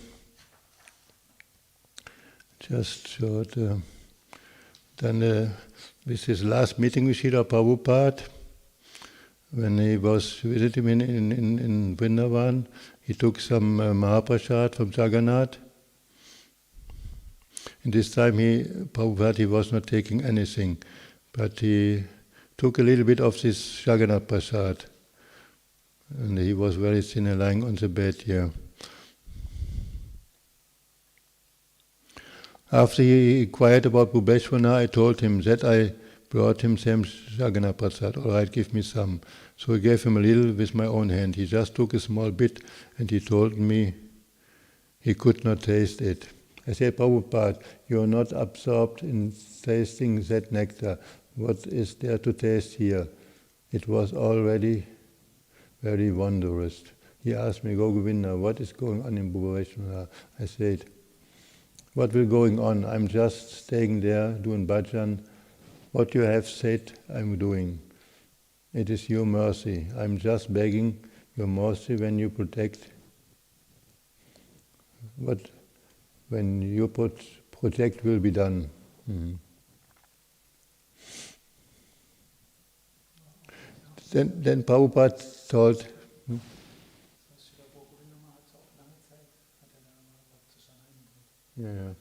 just short. Then with his last meeting with Srila Prabhupada, when he was visiting in Vrindavan, he took some Mahaprasad from Jagannath. And this time Prabhupada was not taking anything, but he took a little bit of this Jagannath Prasad. And he was very thin lying on the bed here. After he inquired about Bhubeshwana, I told him that I brought him some Jagannath Prasad. All right, give me some. So I gave him a little with my own hand. He just took a small bit and he told me he could not taste it. I said, Prabhupada, you are not absorbed in tasting that nectar. What is there to taste here? It was already very wondrous. He asked me, Govinda, what is going on in Bhubeshwana? I said, what will going on? I'm just staying there, doing bhajan. What you have said, I'm doing. It is your mercy. I'm just begging your mercy when you protect. When your project will be done. Mm-hmm. Then Prabhupada told. Yeah.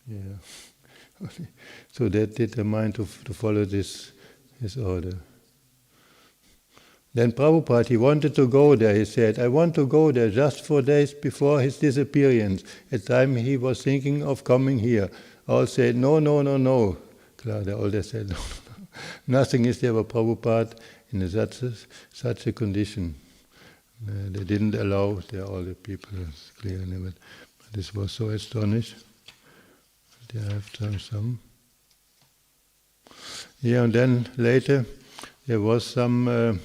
Yeah. So that determined to follow his order. Then Prabhupada, he wanted to go there. He said, I want to go there just 4 days before his disappearance. At the time he was thinking of coming here. All said, no. They all said, no. Nothing is there for Prabhupada in such a condition. They didn't allow all the people, it's clear. But this was so astonished. They have done some. Yeah, and then later there was some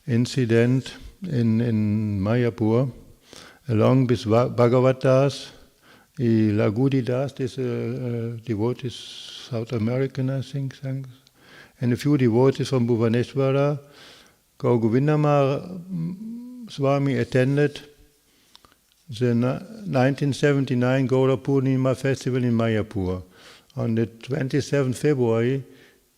incident in Mayapur along with Bhagavad Das, Lagudi Das, this devotee, South American, I think, and a few devotees from Bhuvaneshwara. Govinda Swami attended the 1979 Gaura Purnima festival in Mayapur. On the 27th February,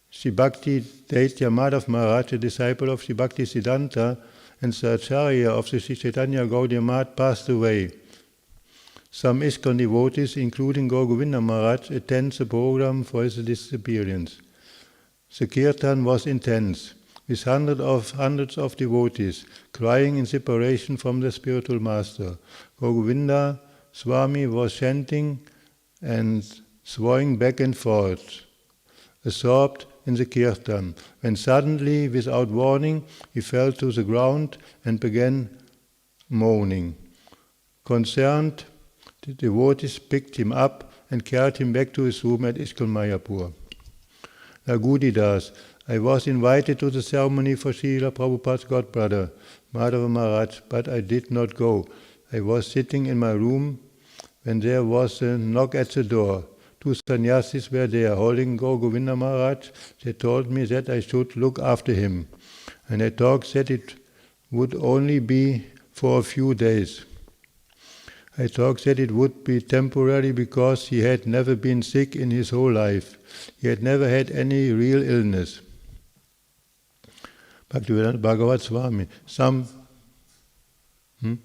Sri Bhakti Daitya Madhav Maharaj, a disciple of Sri Bhaktisiddhanta and the Acharya of the Sri Chaitanya Gaudiya Math, passed away. Some ISKCON devotees, including Gaur Govinda Maharaj, attend the program for his disappearance. The kirtan was intense, with hundreds of devotees crying in separation from the spiritual master. Gaur Govinda Swami was chanting and swaying back and forth, absorbed in the kirtan, when suddenly, without warning, he fell to the ground and began moaning. Concerned, the devotees picked him up and carried him back to his room at ISKCON Mayapur. Lagudi Das, I was invited to the ceremony for Srila Prabhupada's godbrother, Madhava Maharaj, but I did not go. I was sitting in my room when there was a knock at the door. 2 sannyasis were there, holding Gaur Govinda Maharaj. They told me that I should look after him. And I talked that it would only be for a few days. I talked that it would be temporary because he had never been sick in his whole life. He had never had any real illness. Bhaktivedanta Bhagavat Swami. Some... Gogvinda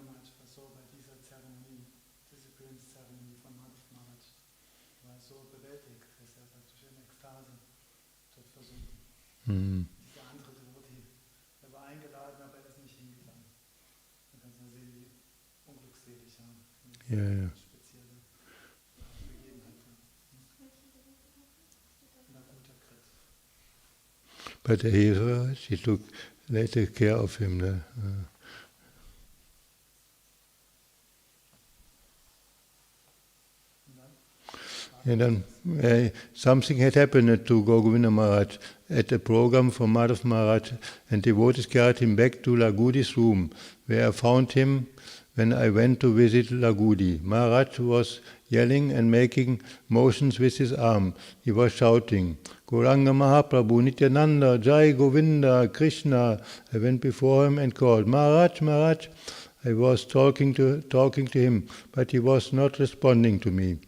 Maharaj war so bei dieser Zeremonie, Disziplins-Zeremonie von Madhav Maharaj, war so bewältigt, dass praktisch in Ekstase dort versunken. Dieser andere Devotee, war eingeladen, aber ist nicht hingegangen. Da kannst du sehen, wie unglückselig spezielle Begebenheiten. Na guter Krebs. But she took later care of him. And then something had happened to Govinda Maharaj at a program for Madhav Maharaj, and devotees carried him back to Lagudi's room, where I found him when I went to visit Lagudi. Maharaj was yelling and making motions with his arm. He was shouting, Gauranga Mahaprabhu, Nityananda, Jai Govinda, Krishna. I went before him and called, Maharaj, Maharaj. I was talking to him, but he was not responding to me.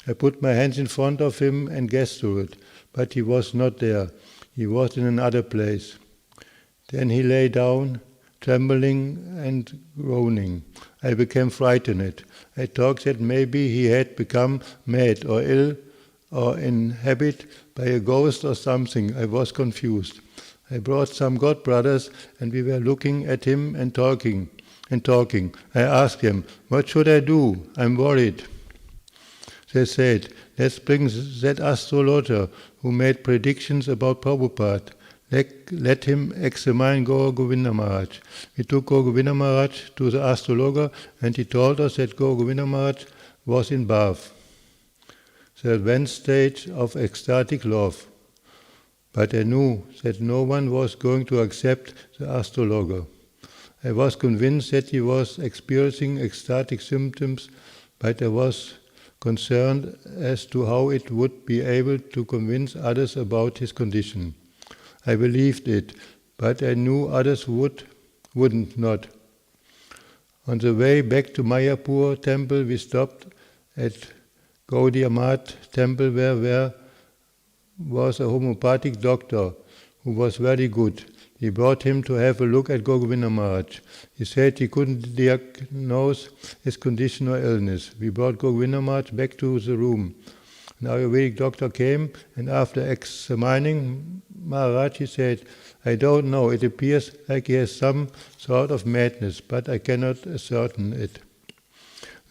I put my hands in front of him and gestured, but he was not there. He was in another place. Then he lay down, trembling and groaning. I became frightened. I thought that maybe he had become mad or ill or inhabited by a ghost or something. I was confused. I brought some god brothers and we were looking at him and talking. I asked him, what should I do? I'm worried. They said, let's bring that astrologer who made predictions about Prabhupada. Let him examine Gaur Govinda Maharaj. We took Gaur Govinda Maharaj to the astrologer and he told us that Gaur Govinda Maharaj was in Bhav, the advanced stage of ecstatic love. But I knew that no one was going to accept the astrologer. I was convinced that he was experiencing ecstatic symptoms, but I was concerned as to how it would be able to convince others about his condition. I believed it, but I knew others wouldn't not. On the way back to Mayapur temple, we stopped at Gaudiya Math temple where was a homeopathic doctor who was very good. He brought him to have a look at Govinda Maharaj. He said he couldn't diagnose his condition or illness. We brought Govinda Maharaj back to the room. An Ayurvedic doctor came and after examining Maharaj he said, I don't know, it appears like he has some sort of madness, but I cannot ascertain it.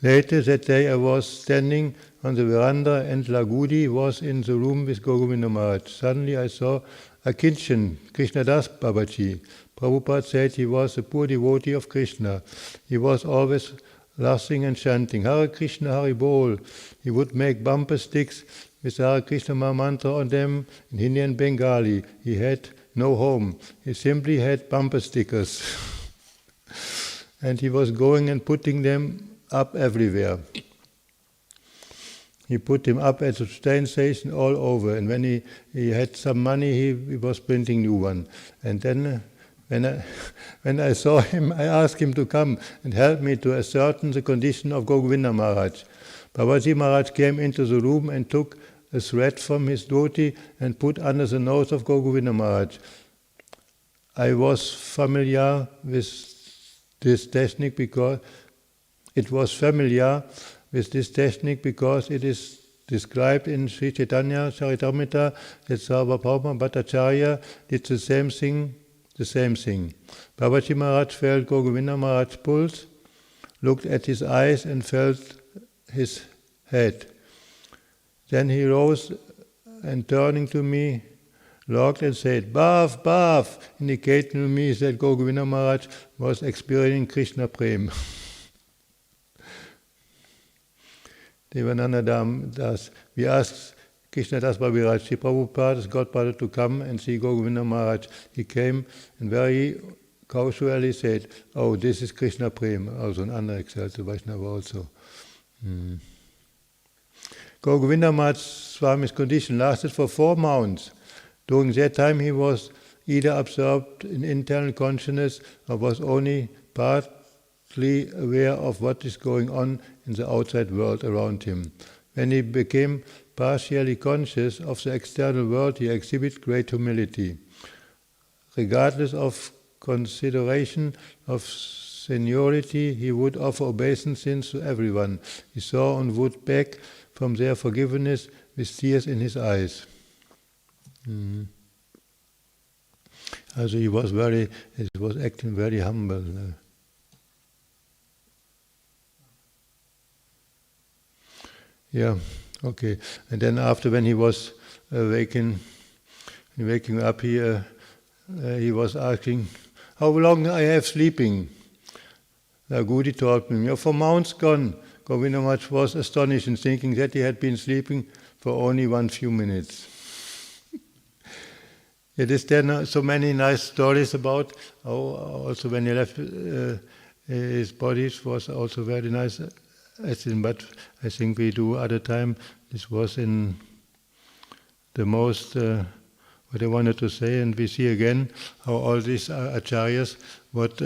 Later that day I was standing on the veranda and Lagudi was in the room with Govinda Maharaj. Suddenly I saw a Kinchan, Krishnadas Babaji. Prabhupada said he was a poor devotee of Krishna. He was always laughing and chanting, Hare Krishna, Hare Bol. He would make bumper sticks with Hare Krishna mantra on them in Hindi and Bengali. He had no home. He simply had bumper stickers. And he was going and putting them up everywhere. He put him up at the train station all over, and when he had some money, he was printing new one. And then, when I saw him, I asked him to come and help me to ascertain the condition of Govinda Maharaj. Babaji Maharaj came into the room and took a thread from his dhoti and put under the nose of Govinda Maharaj. I was familiar with this technique because it is described in Sri Chaitanya Charitamrita that Sarvabhauma Bhattacharya did the same thing. Babaji Maharaj felt Govinda Maharaj's pulse, looked at his eyes and felt his head. Then he rose and turning to me, looked and said, Bhav, Bhav, indicating to me that Govinda Maharaj was experiencing Krishna Prem. Devananda Das, we asked Krishna Das Baviraj, Sri Prabhupada's godfather, to come and see Govinda Maharaj. He came and very casually said, oh, this is Krishna Prem, also an other exalted Vaishnava also. Govinda Maharaj Swami's condition lasted for 4 months. During that time he was either absorbed in internal consciousness or was only partly aware of what is going on in the outside world around him. When he became partially conscious of the external world, he exhibited great humility. Regardless of consideration of seniority, he would offer obeisances to everyone he saw and would beg from their forgiveness with tears in his eyes. Also he was acting very humble. Yeah, okay. And then after, when he was waking up, he was asking, how long I have sleeping? Gudi told me, 4 months gone. Govinda Maharaj was astonished in thinking that he had been sleeping for only one few minutes. It is there so many nice stories about how also when he left his body, it was also very nice. But I think we do other time. This was in the most what I wanted to say, and we see again how all these acharyas, with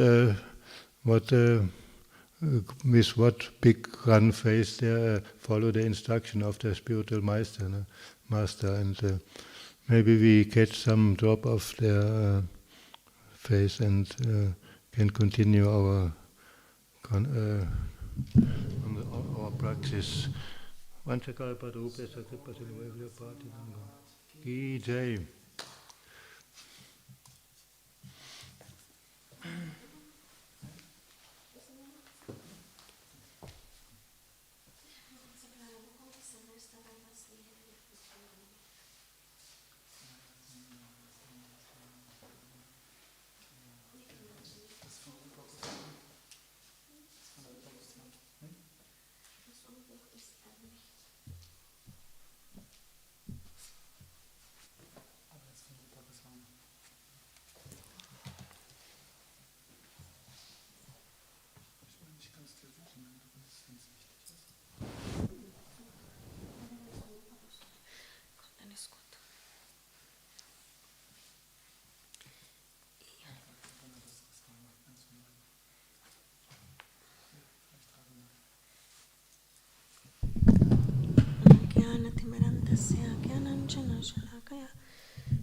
what big run face they follow the instruction of their spiritual master, and maybe we catch some drop of their face and can continue our practice. Ki Jai.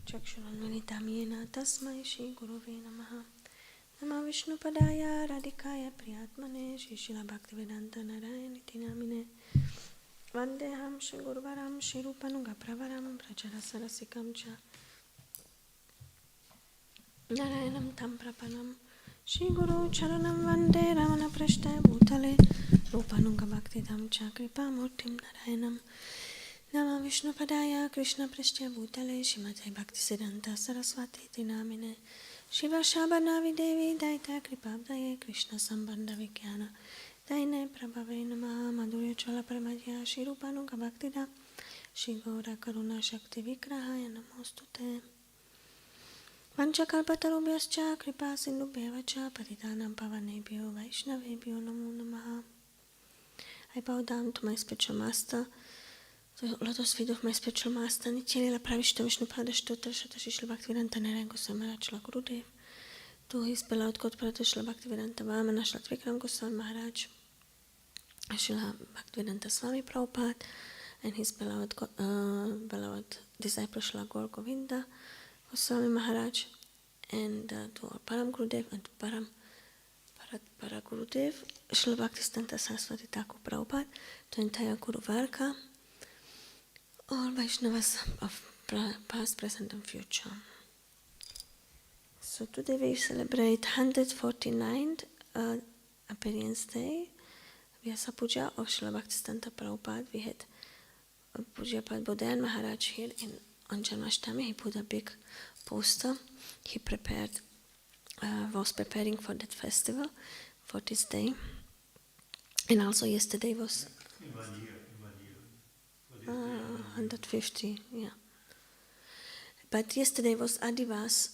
Chakshurunmilitamyena tasmai Shri Gurave Namaha. Nama Vishnupadaya Radhikaya Priyatmane Shri Srila Bhaktisiddhanta Narayaniti Namine Vandeham Shri Guruvaram Shri Rupanuga Pravaram Prachara Sarasikam Cha Narayanam Tam Prapanam Shri Guru Charanam Vande Ramana Prashta Bhutale Rupanuga Bhaktidam Cha Kripamurtim Narayanam Nama Vishnupadaya Krishna Prasthya Bhutale Shrimate Bhaktisiddhanta Sarasvati Tinamine Shiva Shabanavi Devi Daita Kripabdaye Krishna Sambandha Vikyana Daine Prabhave Namaha Madhurya Chola Pramadhya Shri Rupanuga Bhaktida Shri Gaura Karuna Shakti Vikrahaya Namostute Vanchakalpatarubhyascha Kripa Sindhubhyevacha Patitanam Pavanebhyo Vaishnavebhyo Namo Namaha. I bow down to my spiritual master. The lotus feet of my spiritual master, Nityalila Pravishta Vishnupada Shtotra Shata Shri Bhaktivedanta Narayan Goswami Maharaj Shila Gurudev, to his beloved God-Prata Shila Bhaktivedanta Vamana Shila Vikram Goswami Maharaj, Shila Bhaktivedanta Swami Prabhupada, and his beloved disciple Shila Gaur Govinda Goswami Maharaj, and to our Param Gurudev and to Para Gurudev, Shila Bhaktisiddhanta Sarasvati Thakur Prabhupada, to entire Guru Varga, all Vaishnavas of past, present and future. So today we celebrate 149th appearance day, Vyasa Puja of Srila Bhaktisiddhanta Prabhupada. We had Pujyapada Bodhayan Maharaj here on Janmashtami. He put a big poster. He was preparing for that festival, for this day. And also yesterday was 150, yeah. But yesterday was Adivas.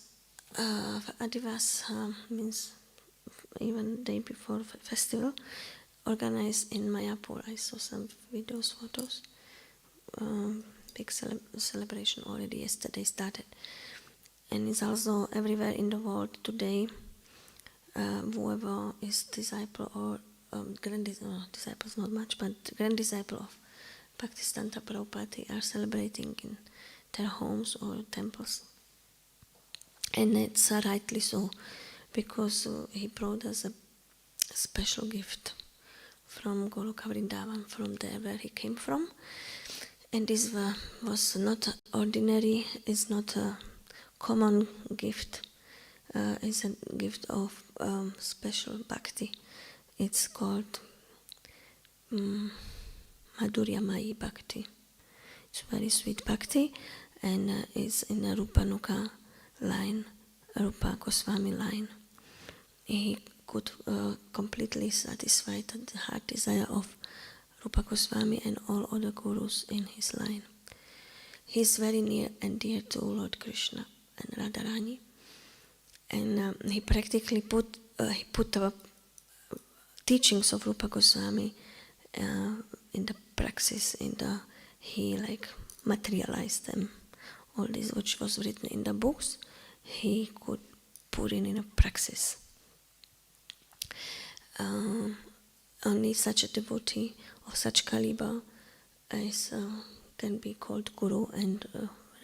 Adivas means even day before festival, organized in Mayapur. I saw some videos, photos. Big celebration already yesterday started. and is also everywhere in the world today. Whoever is disciple or disciples not much, but grand disciple of Bhaktisiddhanta Prabhupada are celebrating in their homes or temples. And it's rightly so, because he brought us a special gift from Goloka Vrindavan, from there where he came from. And this was not ordinary, it's not a common gift, it's a gift of special bhakti. It's called Madhurya Mayi Bhakti. It's very sweet bhakti, and it's in a Rupanuga line, a Rupa Goswami line. He could completely satisfy the heart desire of Rupa Goswami and all other gurus in his line. He is very near and dear to Lord Krishna and Radharani, and he practically put the teachings of Rupa Goswami in the praxis. He materialized them. All this which was written in the books, he could put in a praxis. Only such a devotee of such caliber as can be called Guru and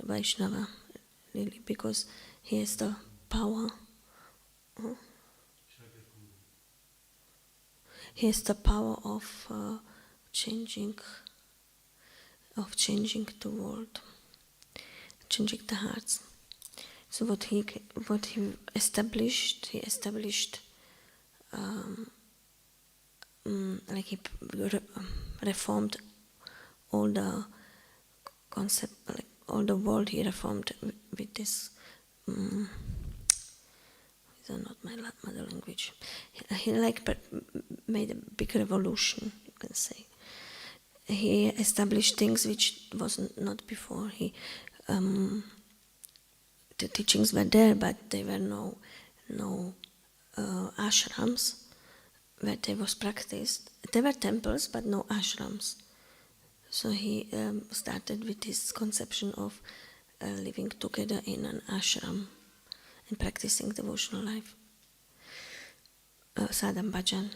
Vaishnava, really, because he has the power. He has the power of changing the world, changing the hearts. So what he established, he reformed all the concept, all the world. He reformed with this. These are not my mother language. He made a big revolution, you can say. He established things which was not before. The teachings were there, but there were no ashrams where they was practiced. There were temples, but no ashrams. So he started with this conception of living together in an ashram and practicing devotional life, sadhana bhajan.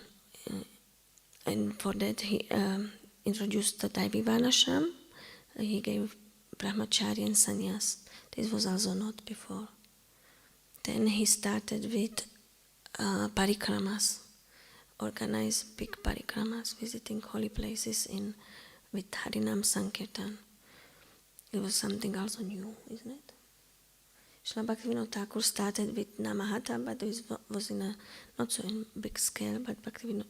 And for that he introduced the Daivivan-ashram. He gave brahmacharya and sannyas. This was also not before. Then he started with parikramas, organized big parikramas, visiting holy places with Harinam Sankirtan. It was something also new, isn't it? Srila Bhaktivinoda Thakur started with Namahata, but it was in a not so in big scale. But Srila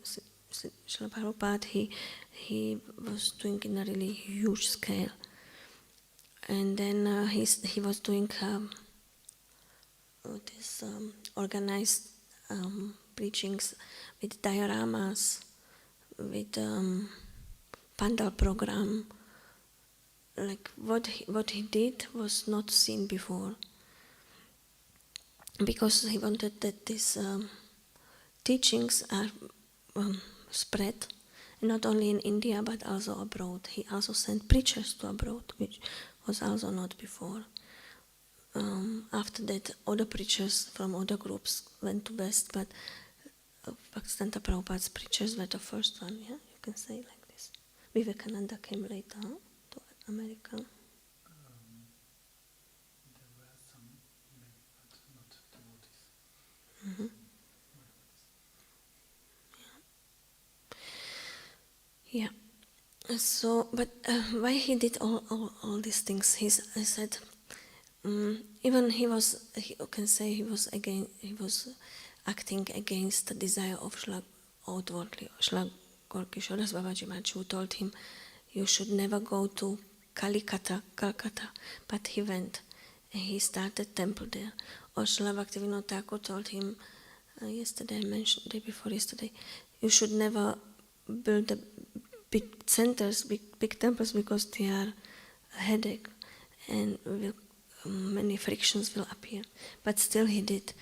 Prabhupada, he was doing in a really huge scale. And then he was doing this organized preachings with dioramas, with pandal program. Like what he did was not seen before, because he wanted that these teachings are spread, not only in India but also abroad. He also sent preachers to abroad, which was also not before. After that, other preachers from other groups went to West, but Bhaktisiddhanta Prabhupada's preachers were the first one, yeah? You can say like this. Vivekananda came later to America. There were some, but not devotees. Mm-hmm. Yeah. So, but why he did all these things? He said, even he was acting against the desire of outwardly. Shla Gorkishore Babaji Maharaj, who told him, you should never go to Calcutta, but he went and he started temple there. Or Srila Bhaktivinoda Thakur told him, yesterday I mentioned, day before yesterday, you should never build the big centers, big temples, because they are a headache and many frictions will appear. But still he did,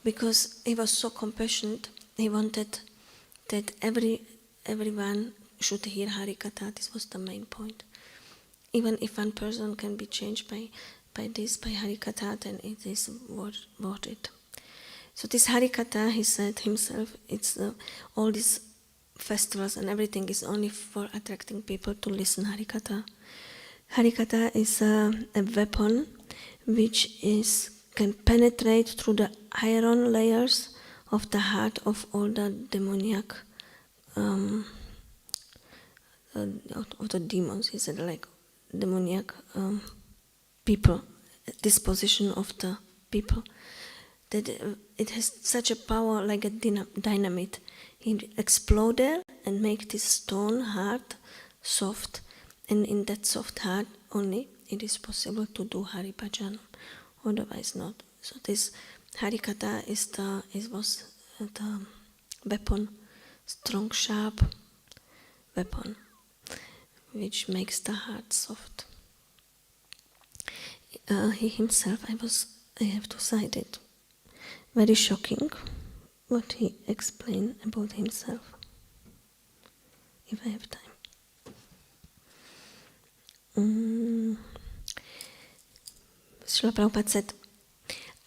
because he was so compassionate. He wanted that everyone should hear Harikatha. This was the main point. Even if one person can be changed by by Harikatha, then it is worth it. So this Harikatha, he said himself, it's all these festivals and everything is only for attracting people to listen Harikatha. Harikatha is a weapon which can penetrate through the iron layers of the heart of all the demoniac of the demons. He said like demoniac people, disposition of the people. That it has such a power like a dynamite. It explode there and make this stone heart soft, and in that soft heart only it is possible to do Hari Bhajan, otherwise not. So this Harikatha was the weapon, strong, sharp weapon, which makes the heart soft. He himself, I have to cite it. Very shocking what he explained about himself, if I have time. Srila Prabhupada said,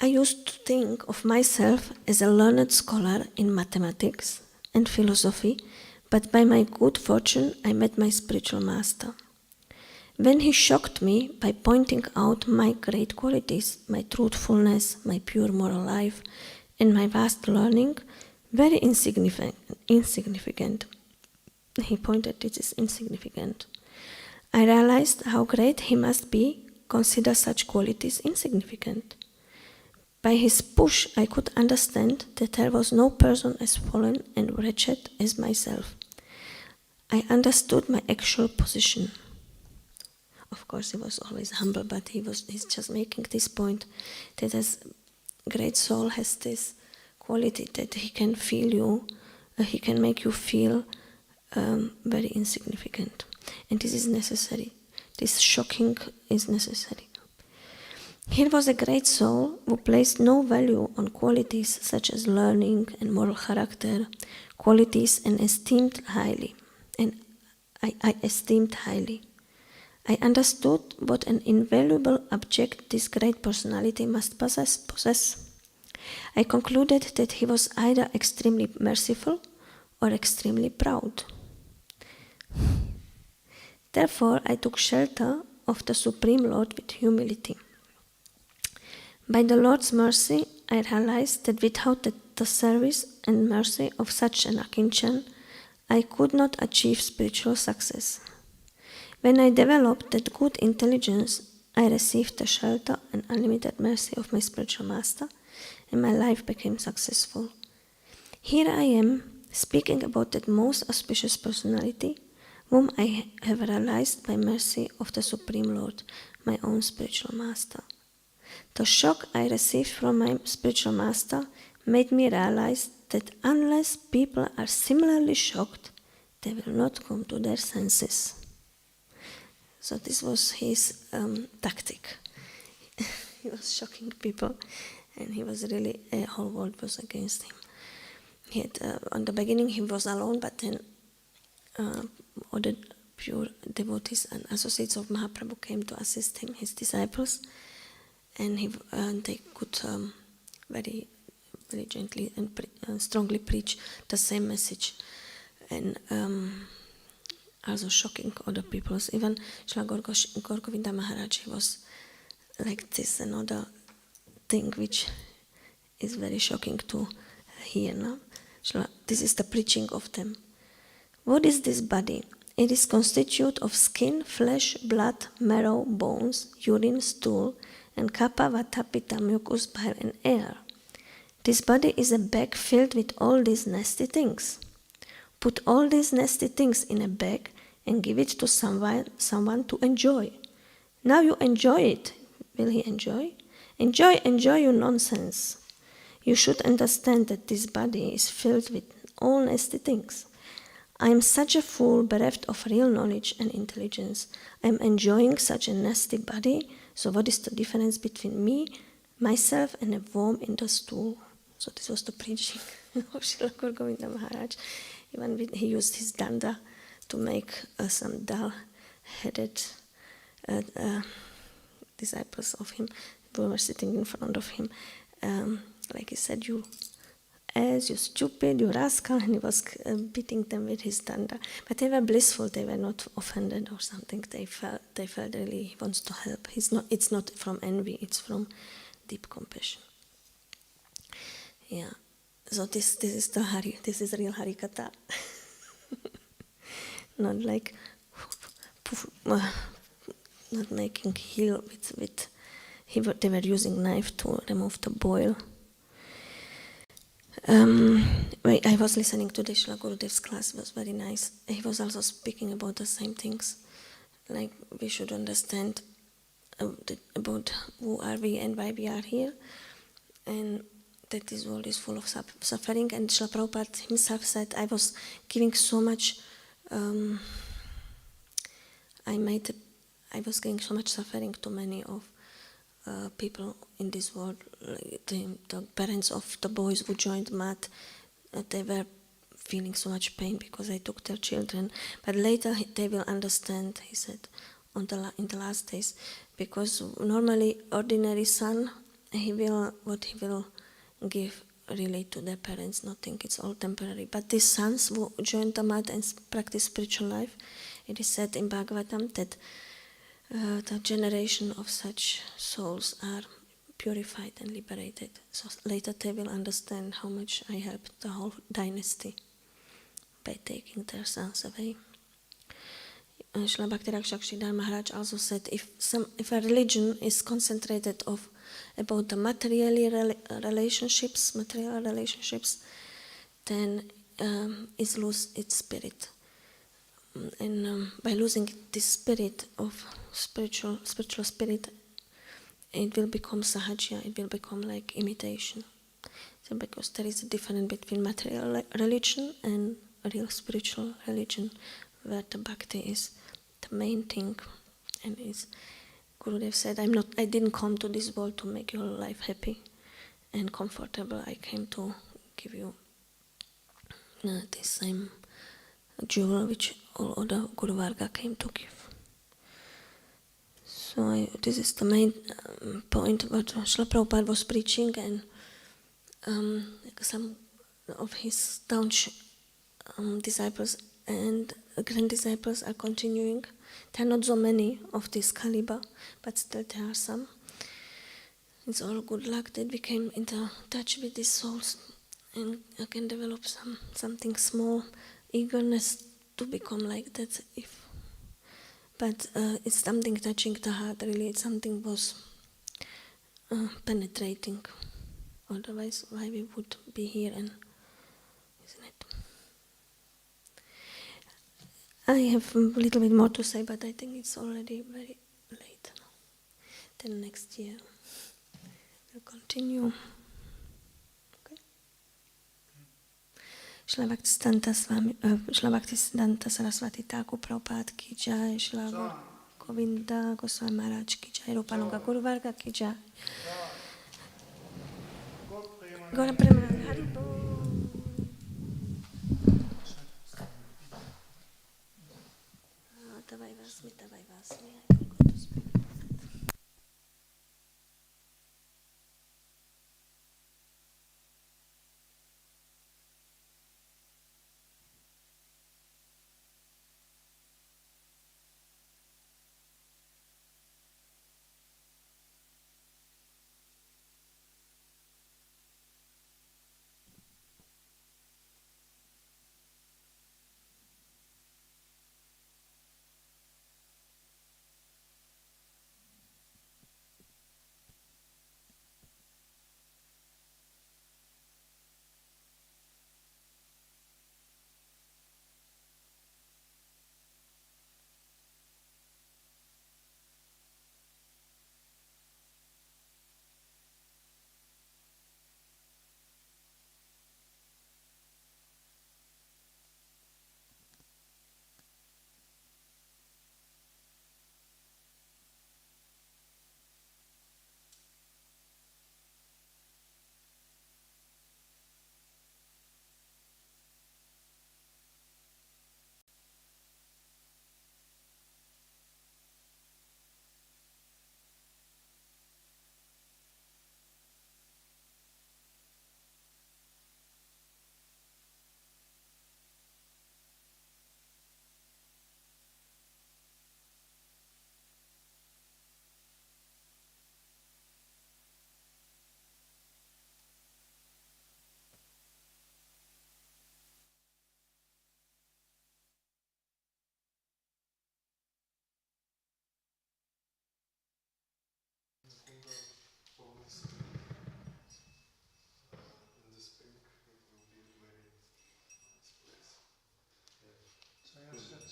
I used to think of myself as a learned scholar in mathematics and philosophy, but by my good fortune I met my spiritual master. When he shocked me by pointing out my great qualities, my truthfulness, my pure moral life, and my vast learning, very insignificant. He pointed, this is insignificant. I realized how great he must be, consider such qualities insignificant. By his push, I could understand that there was no person as fallen and wretched as myself. I understood my actual position. Of course, he was always humble, but he's just making this point that as great soul has this quality that he can feel you, he can make you feel very insignificant. And this is necessary. This shocking is necessary. Here was a great soul who placed no value on qualities such as learning and moral character, qualities and esteemed highly. And I esteemed highly. I understood what an invaluable object this great personality must possess. I concluded that he was either extremely merciful or extremely proud. Therefore, I took shelter of the Supreme Lord with humility. By the Lord's mercy, I realized that without the service and mercy of such an Akinchan, I could not achieve spiritual success. When I developed that good intelligence, I received the shelter and unlimited mercy of my spiritual master, and my life became successful. Here I am, speaking about that most auspicious personality, whom I have realized by mercy of the Supreme Lord, my own spiritual master. The shock I received from my spiritual master made me realize that unless people are similarly shocked, they will not come to their senses. So this was his tactic. He was shocking people, and he was really, the whole world was against him. He had, on the beginning he was alone, but then other pure devotees and associates of Mahaprabhu came to assist him, his disciples, and they could very, very gently and strongly preach the same message, and also shocking other people. Even Srila Gorgovinda Maharaj, he was like this, another thing which is very shocking to hear. No? This is the preaching of them. What is this body? It is constituted of skin, flesh, blood, marrow, bones, urine, stool, and kapha, vata, pitta, mucus, bile, and air. This body is a bag filled with all these nasty things. Put all these nasty things in a bag and give it to someone to enjoy. Now you enjoy it. Will he enjoy? Enjoy your nonsense. You should understand that this body is filled with all nasty things. I am such a fool, bereft of real knowledge and intelligence. I am enjoying such a nasty body. So what is the difference between me, myself, and a worm in the stool? So this was the preaching of Srila Gorgovinda Maharaj. Even he used his danda to make some dull-headed disciples of him who were sitting in front of him. Like he said, you ass, you stupid, you rascal, and he was beating them with his danda. But they were blissful, they were not offended or something. They felt really he wants to help. It's not from envy, it's from deep compassion. Yeah. So this is the Hari, this is real Harikatha. Not like not making heel with they were using knife to remove the boil. I was listening to the Srila Gurudev's class, it was very nice. He was also speaking about the same things. Like we should understand about who are we and why we are here. And that this world is full of suffering. And Srila Prabhupada himself said, I was giving so much, I was giving so much suffering to many of people in this world. The parents of the boys who joined Mat, they were feeling so much pain because I took their children. But later they will understand, he said, in the last days, because normally ordinary son, what he will give really to their parents, nothing, it's all temporary. But these sons who joined the Mat and practice spiritual life, it is said in Bhagavatam that the generation of such souls are purified and liberated. So later they will understand how much I helped the whole dynasty by taking their sons away. Srila Bhakti Rakshakshidhar Maharaj also said, if a religion is concentrated about the material relationships, then it loses its spirit. And by losing this spirit of spiritual spirit, it will become sahajya, it will become like imitation. So because there is a difference between material religion and real spiritual religion, where the bhakti is the main thing. And Gurudev said, I didn't come to this world to make your life happy and comfortable. I came to give you this same jewel which all other Guru Varga came to give. So this is the main point what Srila Prabhupada was preaching, and some of his staunch disciples and grand-disciples are continuing. There are not so many of this caliber, but still there are some. It's all good luck that we came into touch with these souls and can develop something small, eagerness to become like that. But it's something touching the heart, really. It's something was penetrating. Otherwise, why we would be here, and isn't it? I have a little bit more to say, but I think it's already very late now. Then next year we'll continue. Okay. Srila Bhaktisiddhanta Sarasvati Thakur Prabhupada ki jai, Srila Govinda Goswami Maharaj ki jai, Rupananga Guru Varga ki jai. Gora Premanand Haribo. Tavai Vasmi. I forgot to speak.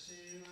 Bhaktisiddhanta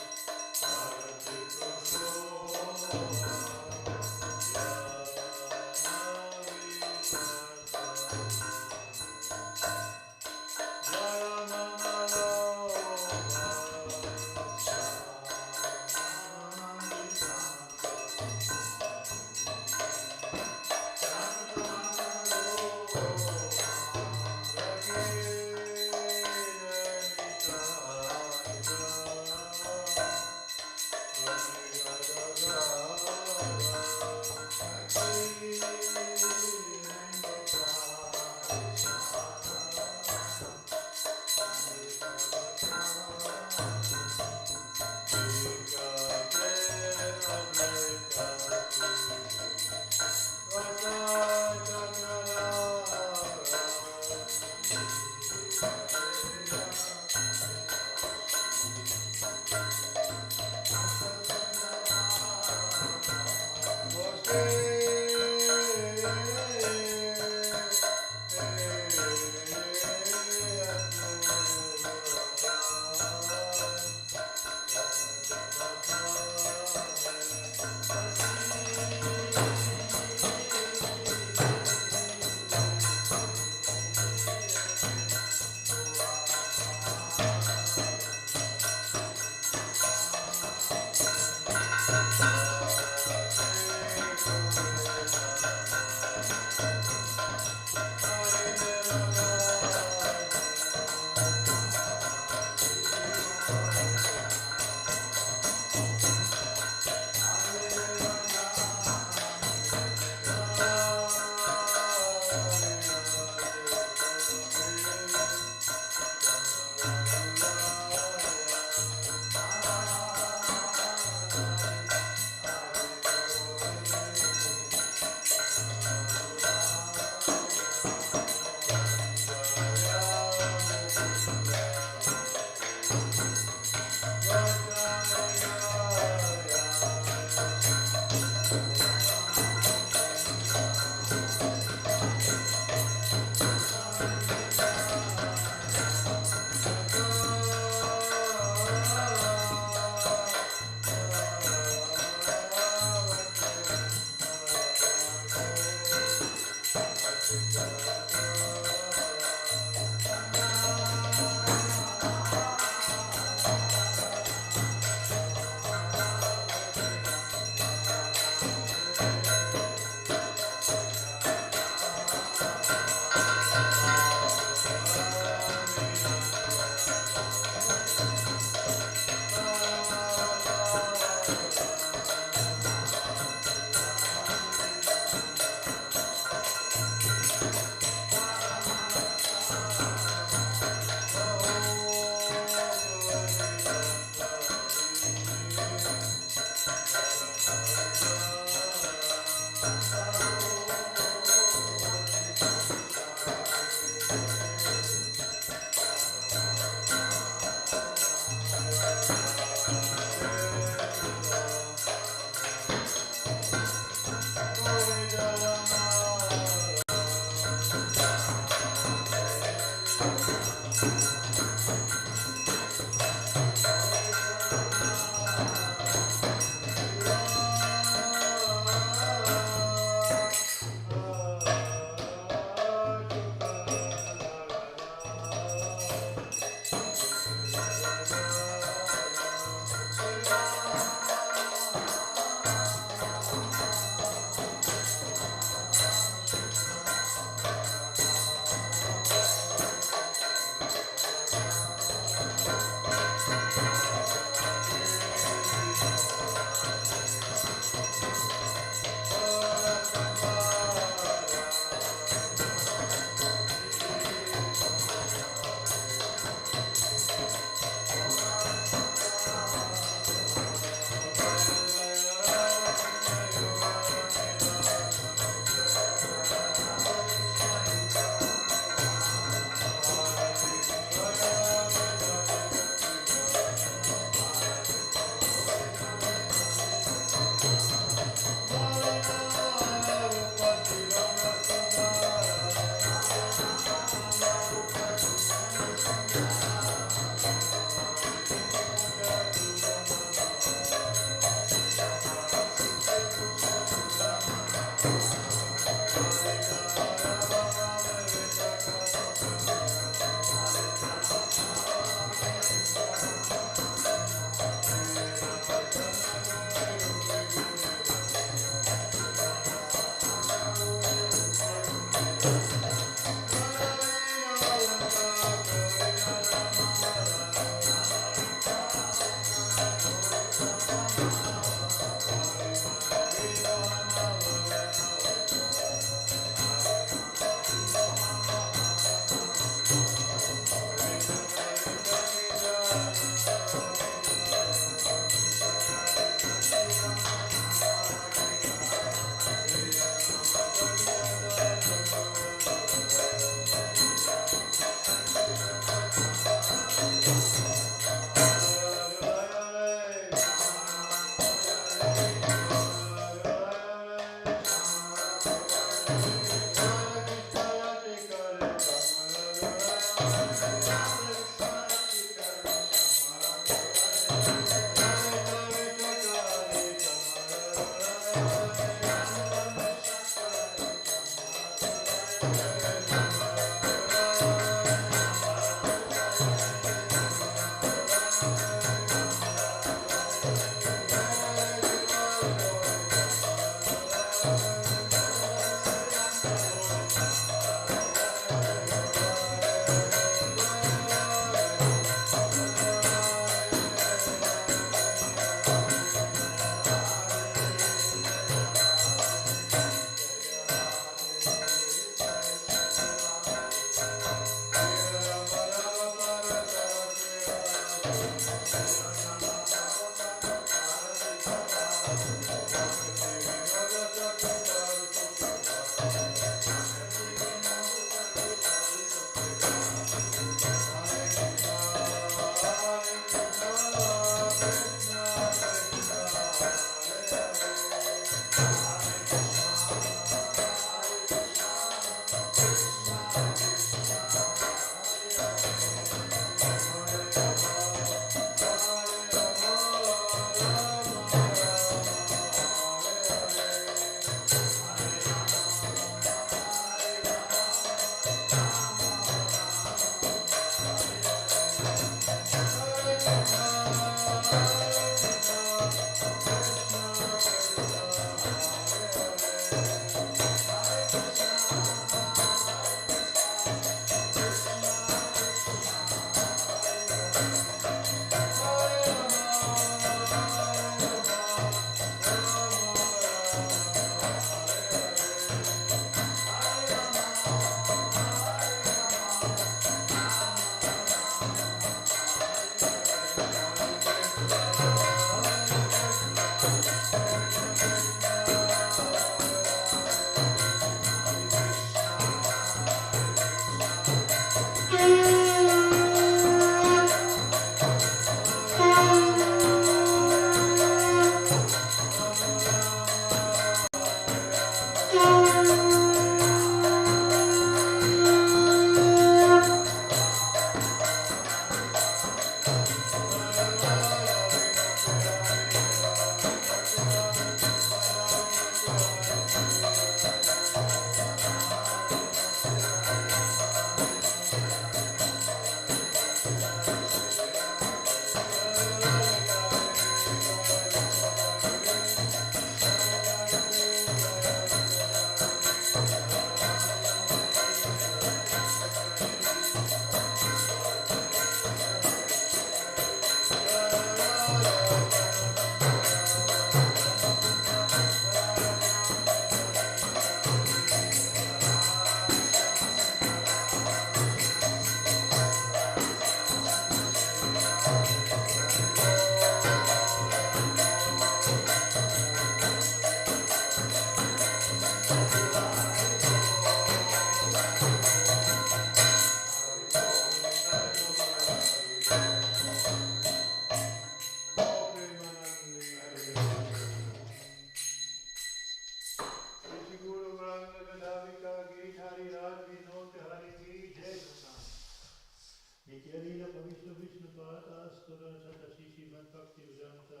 Bhaktisiddhanta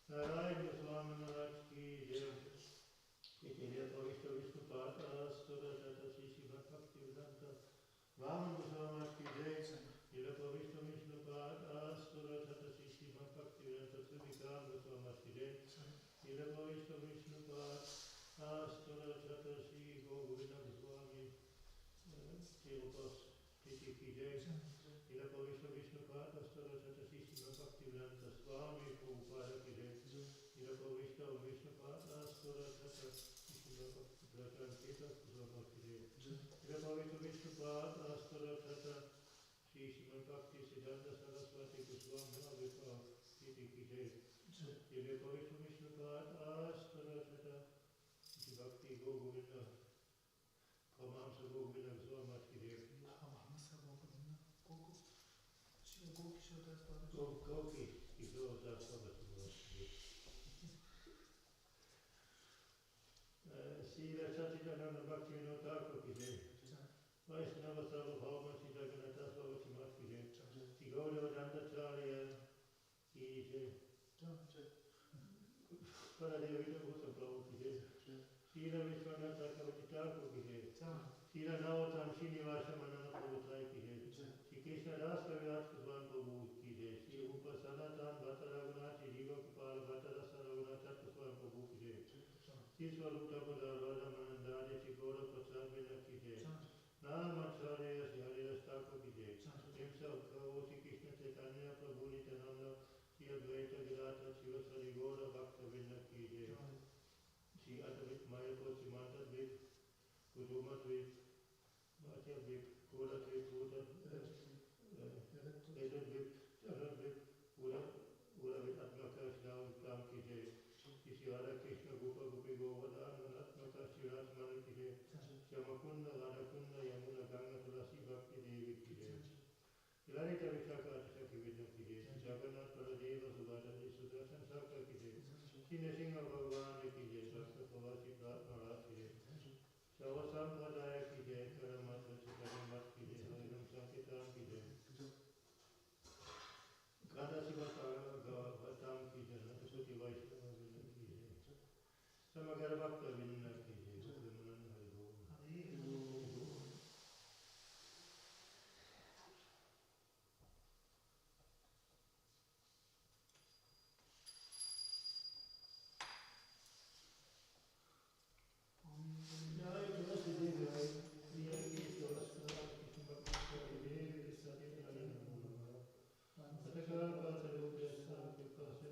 Narayana Swami Maharaj ki jai. Itiya Pavishta Vishnu Pada Sura Shata Shishi Bhaktisiddhanta Vaman Goswami Maharaj ki jai. Itiya Pavishta Vishnu Pada Sura Shata Shishi Bhaktisiddhanta Srivikram Goswami Maharaj ki jai. Itiya Pavishta Vishnu Pada Sura Shata Shri Govinda Goswami Swami Prabhupada ki jai. Srila Pavishta Vishnupada Sura Tata Srila Bhaktisiddhanta Srila ki jai. Srila Pavishta Vishnupada Sura Tata Srila Bhaktisiddhanta Sarasvati Swami Abirbhava ki jai. Srila Pavishta Vishnupada Sura Tata Bhakti Govinda Pramamsa Govinda Swami ki jai. Goki Kishore Sarasvati Srila Satchidananda Bhaktivinoda Thakur ki jai. Vaishnava Sarvabhauma Sita Ganata Swavati Mat ki jai. Sri Gaudava Dandacharya ki jai. Paradeva Bhutam Prabhu ki jai. Srila Vishwanath Chakravarti Thakur ki jai. Srila Navatam Srinivasa Manana Prabhu Trai ki jai. Sri Krishna Das Kaviraj Kuswan Prabhu ki jai. Sri Rupa Sanatan Bhatta Raghunath Sri Jiva Kupal Bhatta Rasa Raghunath Kuswan Prabhu ki jai. Sri Swarupa Radha Manandari Sri Gaura Prasad Vina ki jai. Namacharya Sri Haridas Thakur ki jai. Himself Sri Krishna Chaitanya Prabhu Nityananda Sri Advaita Gadadhar Srivasari Gaura Bhakta Vina ki jai. Sri Advait Mayapur Sri Mantadvip Kudumadvip Bhatyadvip Kuradvip Vedadvip Charadvip Uravit Atmaka Sri ki jai. Sri Radha Krishna Gopa Gopi Govardhan Atmaka Sri Radhamani ki jai. Shyamakunda Radhakunda Yamuna Ganga Tulasi Bhakti Devi ki jai. Lalita Vishaka Shaki Vidya ki jai. Jagannath Paradeva Subhadadi Sudarshan Sakra ki jai. Sri Nrsimha Bhagavan ki jai. Bhakta Pavasi Pratma Rat ki jai. Shava Sampradaya ki jai. Karamata Chitaramat ki jai. Harinam Sankitam ki jai. Gada Siva Bhattam ki jai. Natasuti Vaishnava Vinna ki jai. Samagara Bhakta Vinna ki jai. Bhaktimanan Haribo. Jai Tulasi Devi Jai. Priya Krishna Krishna Bhakti Devi Satya Namo Namaha. Satakal Pasarupa Sankipasya